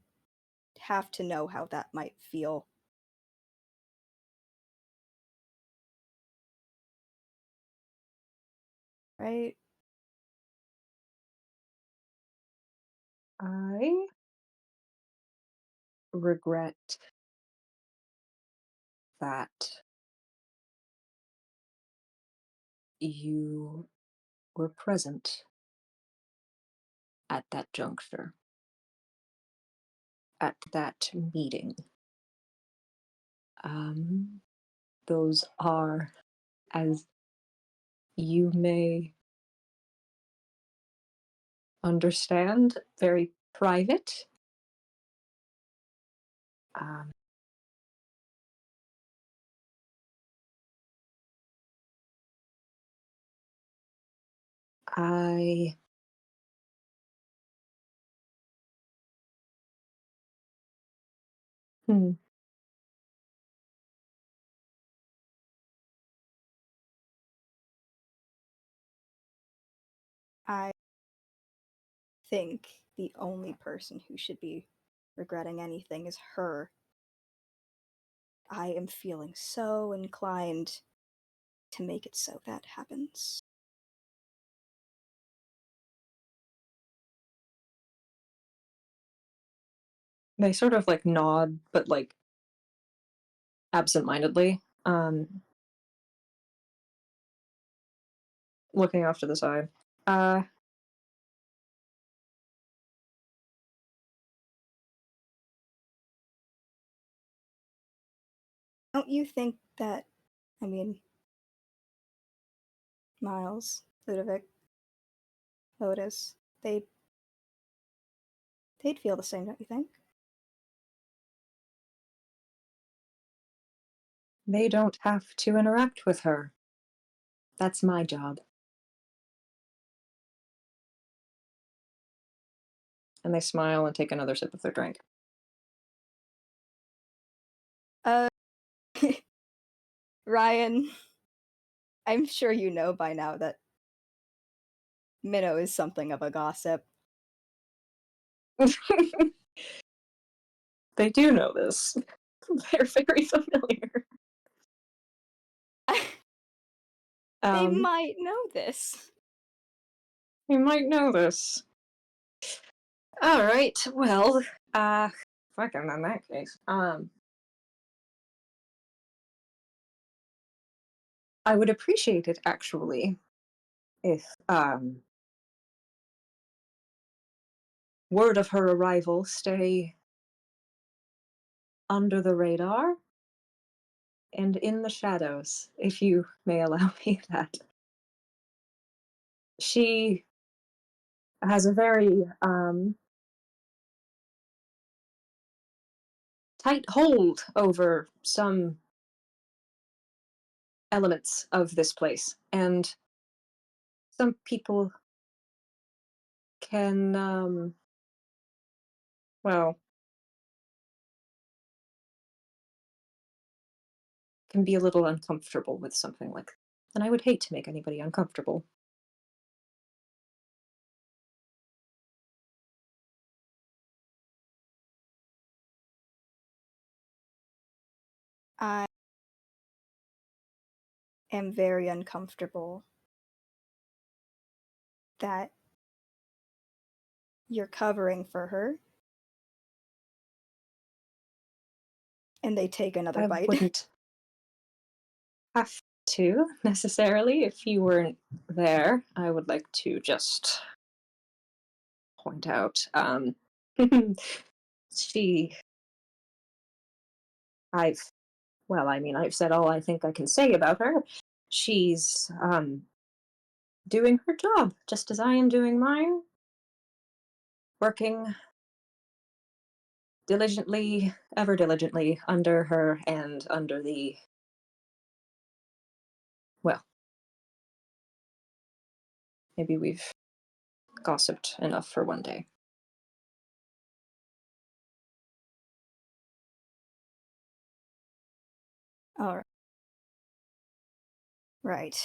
have to know how that might feel. Right? I regret that you were present at that juncture, at that meeting. Um, those are, as you may understand, very private. Um, I hmm, I think the only person who should be regretting anything is her. I am feeling so inclined to make it so that happens. they sort of like nod, but like absentmindedly, looking off to the side. Uh, Don't you think that, I mean, Miles, Ludovic, Otis, they'd feel the same, don't you think? they don't have to interact with her. That's my job. And they smile and take another sip of their drink. Uh, Ryan, I'm sure you know by now that Minnow is something of a gossip. They do know this. They're very familiar. They Um, might know this. you might know this. All right. Well, fucking in that case, I would appreciate it actually if word of her arrival stay under the radar and in the shadows, if you may allow me that. She has a very tight hold over some elements of this place, and some people can, well, can be a little uncomfortable with something like, and I would hate to make anybody uncomfortable. I am very uncomfortable that you're covering for her and they take another I bite. wouldn't have to necessarily if you weren't there. I would like to just point out, she, I've, well, I mean, I've said all I think I can say about her. She's doing her job just as I am doing mine, working diligently, ever diligently, under her and under the, well, maybe we've gossiped enough for one day. All right. Right.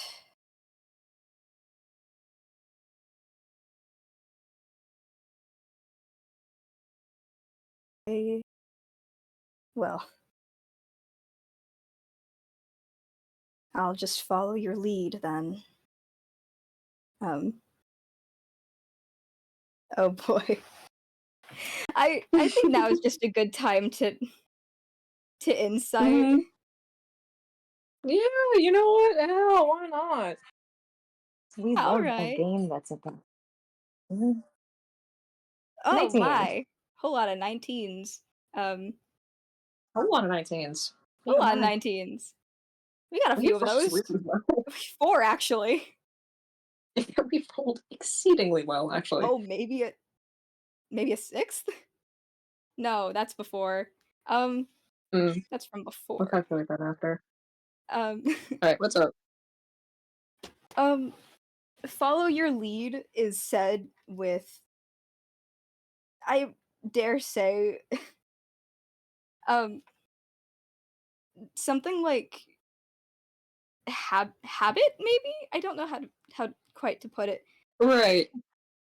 Eh, Well, I'll just follow your lead then. Um, oh boy. I think now is just a good time to insight. Mhm. Yeah, you know what? Hell, why not? We All love a right. game that's about mhm. Oh 19. my. Whole lot of 19s. A lot of 19s. You Whole know lot of what? 19s. We got a We few of rolled those. really well. 4 actually. We rolled exceedingly well, actually. Oh, maybe a 6th? No, that's before. Um, Mm, that's from we'll before. calculate that after. Um, Alright, what's up? um, follow your lead is said with, I dare say, um, something like habit maybe? I don't know how quite to put it. Right.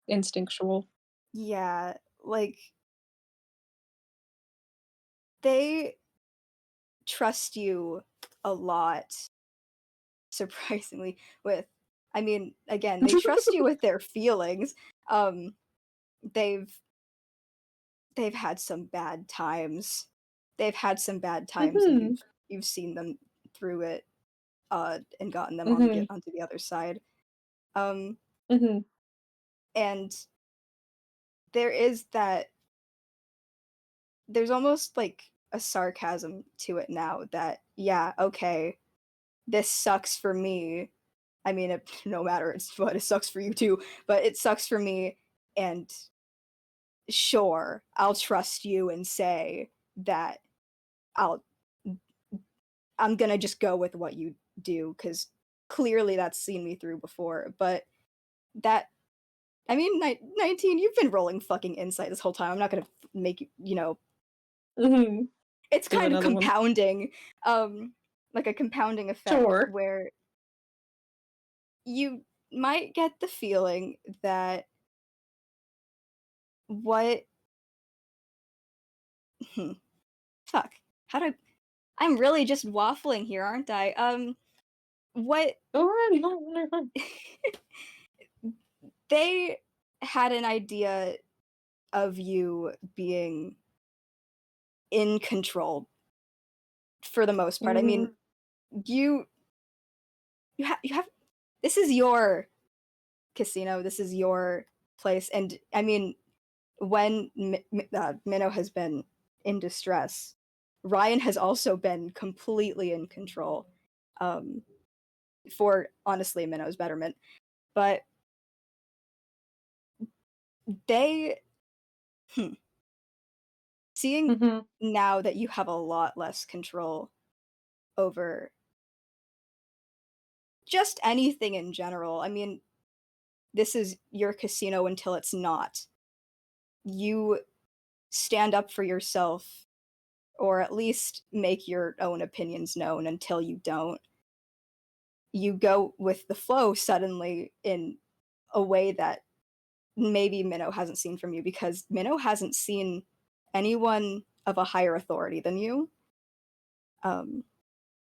Instinctual. Yeah, like they trust you a lot, surprisingly, with I mean, again, they trust you with their feelings. Um, they've they've had some bad times. They've had some bad times and Mhm. you've seen them through it, and gotten them Mhm. onto the other side. Um, Mhm. and there is that there's almost like a sarcasm to it now that, yeah, okay, this sucks for me. I mean, no matter it's what, it sucks for you too, but it sucks for me. And sure, I'll trust you and say that I'll, I'm gonna just go with what you do because clearly that's seen me through before. But that, I mean, 19, you've been rolling fucking insight this whole time. I'm not gonna make you, Mhm. it's Do kind of another one. compounding, like a compounding effect Sure. where you might get the feeling that what hmm, fuck, how do I'm really just waffling here, aren't I? What Go ahead. No, no, you're fine. they had an idea of you being in control for the most part. I mean, Mhm. you you have this is your casino, this is your place, and I mean, when Minnow has been in distress, Ryan has also been completely in control, um, for honestly Minnow's betterment. But they, hmm, seeing Mhm. now that you have a lot less control over just anything in general. I mean, this is your casino until it's not. You stand up for yourself, or at least make your own opinions known until you don't. You go with the flow suddenly in a way that maybe Minnow hasn't seen from you because Minnow hasn't seen anyone of a higher authority than you. Um,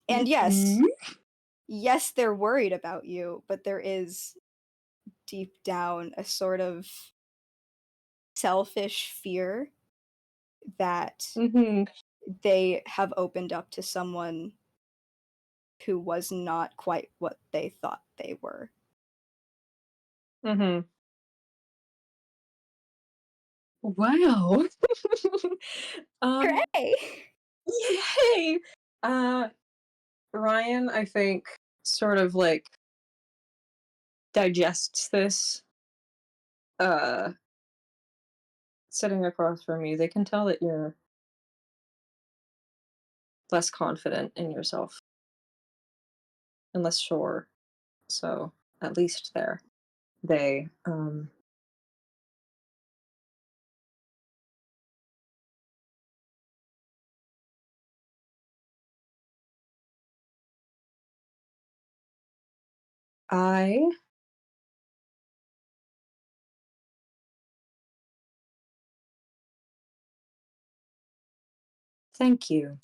and yes, Mhm. yes, they're worried about you, but there is deep down a sort of selfish fear that Mhm. they have opened up to someone who was not quite what they thought they were. Mhm. Wow. um, Hooray! yay! Uh, Ryan, I think, sort of like digests this. Uh, Sitting across from you, they can tell that you're less confident in yourself and less sure. So, at least there. They I thank you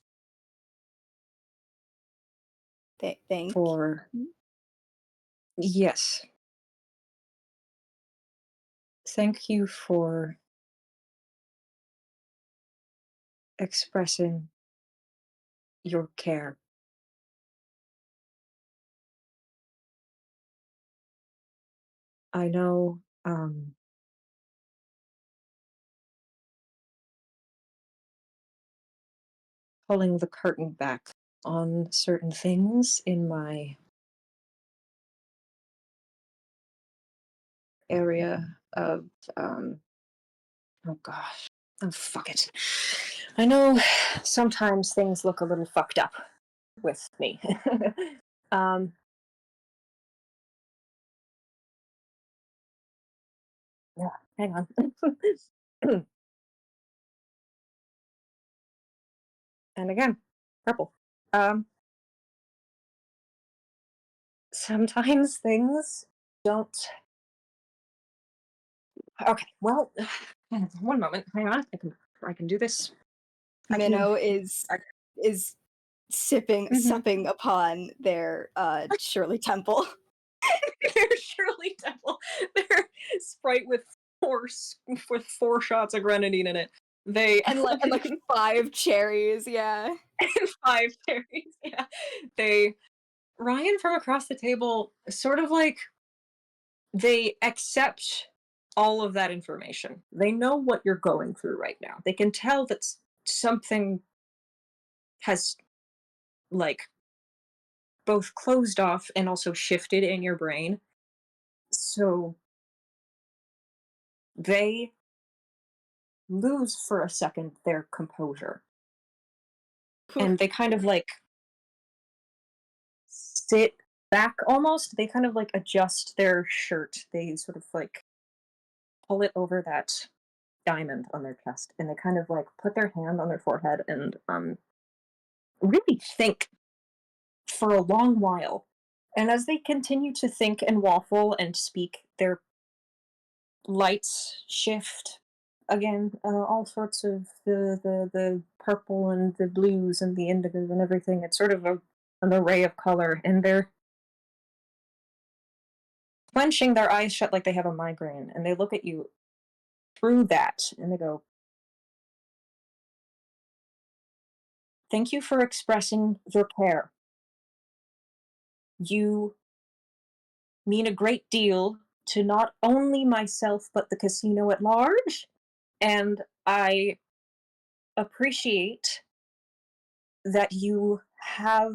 Thank for you. yes, thank you for expressing your care. I know, pulling the curtain back on certain things in my area of, oh gosh, oh, fuck it. I know sometimes things look a little fucked up with me. um, yeah, hang on. And again, purple. Um, sometimes things don't. Okay, well, one moment. Hang on. I can do this. I can. Minnow is sipping Mhm. supping upon their Shirley Temple. They're Shirley Temple. They're Sprite with with 4 shots of grenadine in it. They And like 5 cherries, yeah. and 5 cherries. Yeah, they Ryan from across the table sort of like they accept all of that information. They know what you're going through right now. They can tell that something has like both closed off and also shifted in your brain. So they lose for a second their composure and they kind of like sit back almost. They kind of like adjust their shirt. They sort of like pull it over that diamond on their chest and they kind of like put their hand on their forehead and really think for a long while. And as they continue to think and waffle and speak, their lights shift again, all sorts of the purple and the blues and the indigos and everything. It's sort of an array of color, and they're clenching their eyes shut like they have a migraine, and they look at you through that, and they go, "Thank you for expressing your care. You mean a great deal to not only myself but the casino at large, and I appreciate that you have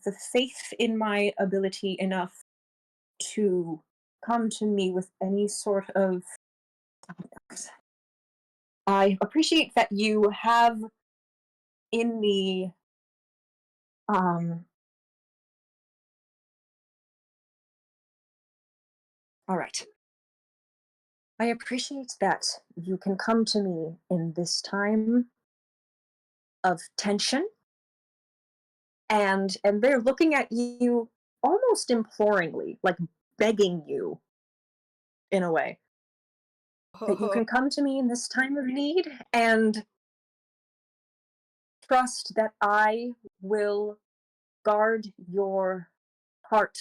the faith in my ability enough to come to me with any sort of. I appreciate that you have in me. Um, all right. I appreciate that you can come to me in this time of tension, and they're looking at you almost imploringly, like begging you in a way that you can come to me in this time of need and trust that I will guard your heart.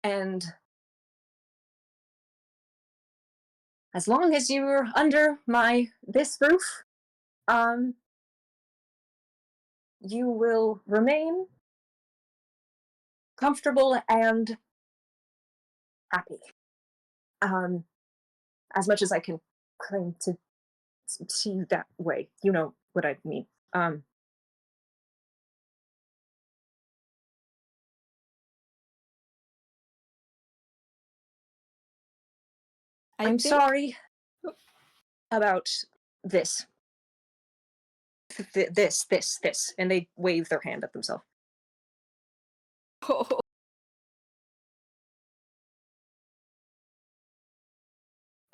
And as long as you're under my this roof, um, you will remain comfortable and happy. Um, as much as I can claim to see you that way, you know what I mean. Um, I I'm think sorry about this, this, and they wave their hand at themselves.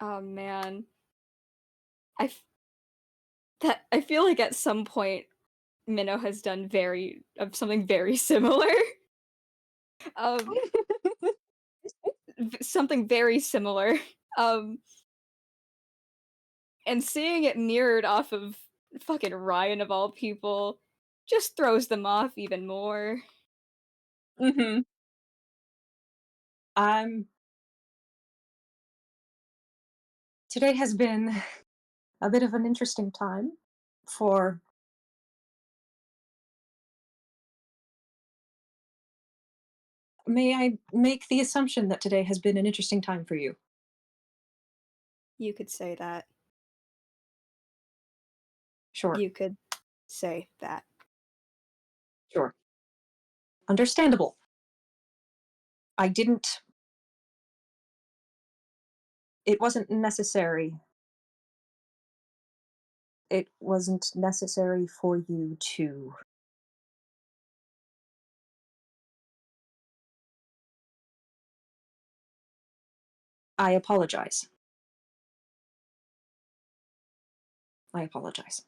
oh man. I f- that I feel like at some point Minnow has done something very similar. Um, something very similar. Um, and seeing it mirrored off of fucking Ryan of all people just throws them off even more. Mhm. I'm Today has been a bit of an interesting time for may I make the assumption that today has been an interesting time for you? You could say that. Sure, You could say that. sure. Understandable. I didn't it wasn't necessary. It wasn't necessary for you to I apologize. I apologize.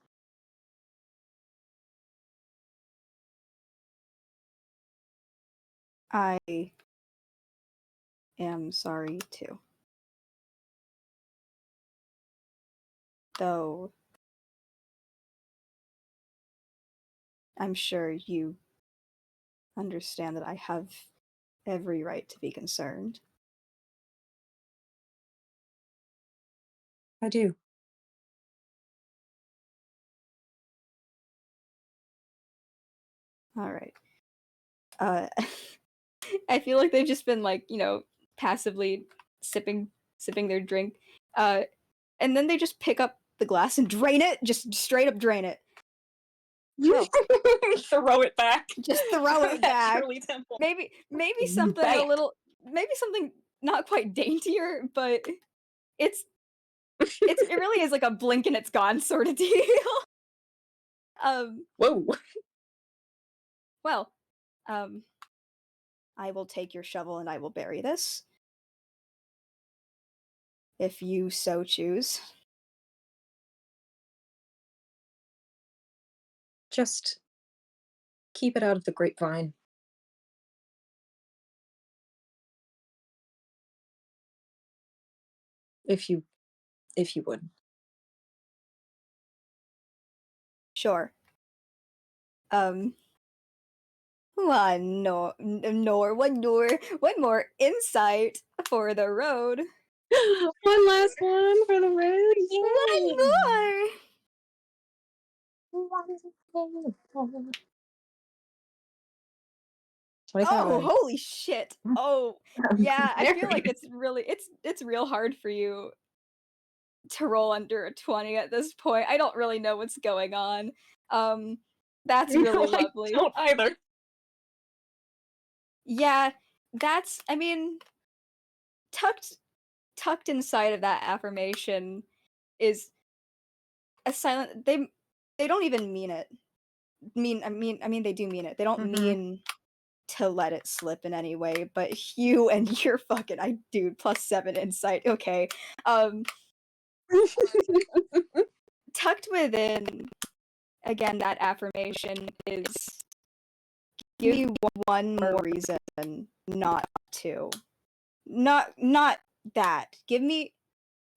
I am sorry too. Though I'm sure you understand that I have every right to be concerned. I do. All right. Uh, I feel like they've just been like, passively sipping their drink. And then they just pick up the glass and drain it, just straight up drain it. Well, Throw it back just throw it at back. Shirley Temple. Maybe something Bam. maybe something not quite daintier, but it's it really is like a blink and it's gone sort of deal. um, Whoa. well, um, I will take your shovel and I will bury this if you so choose. Just keep it out of the grapevine. If you if you would. Sure. Um, one more insight for the road. One last one for the road. One Yay! more. One 25 Oh, out of holy shit. Oh, yeah, I feel like married. it's real hard for you to roll under a 20 at this point. I don't really know what's going on. Um, that's No, really I lovely. don't either. Yeah, I mean, tucked tucked inside of that affirmation is a silent they don't even mean it. They do mean it. They don't Mhm. mean to let it slip in any way, but you and your fucking dude, +7 insight. Okay. Um, tucked within again that affirmation is give me one more reason not to. Not that. Give me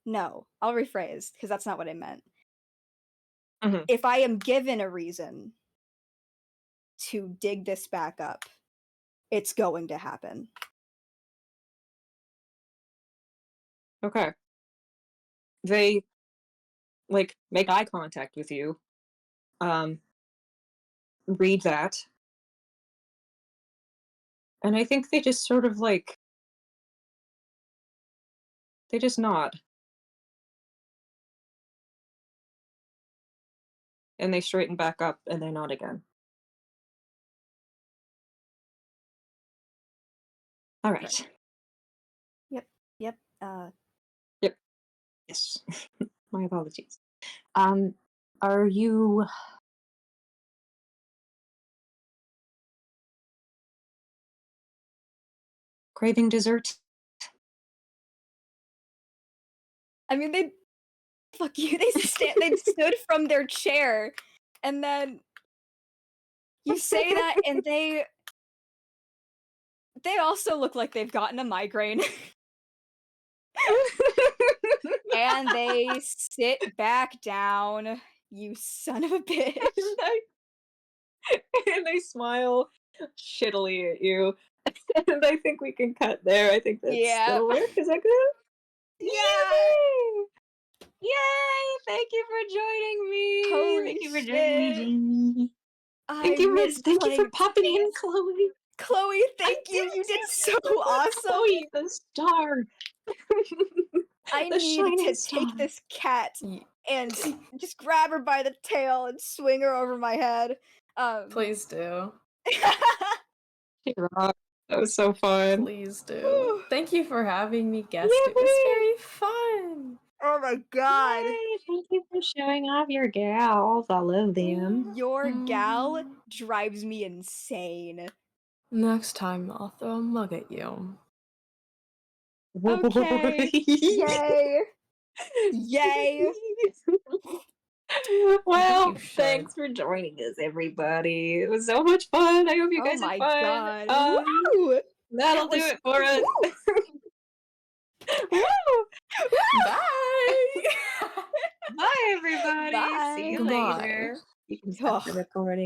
no, I'll rephrase because that's not what I meant. Mhm. If I am given a reason to dig this back up, it's going to happen. Okay. They like make eye contact with you. Um, read that, and I think they just sort of like they just nod and they straighten back up and they nod again. All Right. right. Yep. Yep. Yep. Yes. My apologies. Um, are you craving dessert? I mean, they fuck you. They stood from their chair, and then You say that, and they also look like they've gotten a migraine. And they sit back down. You son of a bitch. And I smile shittily at you. And I think we can cut there. I think Yeah. that'll work. Is that good? Yeah. Yay! Yay! Thank you for joining me. Holy Thank you for joining me, shit. Jamie. I miss Thank you for playing popping in, space. Chloe. Chloe, I thank you. did You did too. so awesome. Chloe, the star. I The need shining to star. take this cat Ye- and just grab her by the tail and swing her over my head. Please do. She rocked. That was so fun. Please do. Whew. Thank you for having me guest. It was Yay! very fun. Oh my god. Yay! Thank you for showing off your gals. I love them. Your gal drives me insane. Next time, I'll throw a mug at you. Okay. Yay. Yay. Well, You should. thanks for joining us, everybody. It was so much fun. I hope you Oh guys my had fun. god. Woo! That'll That do was- it for us. Woo! Bye! Bye, everybody. Bye. See you Goodbye. later. You can stop the recording.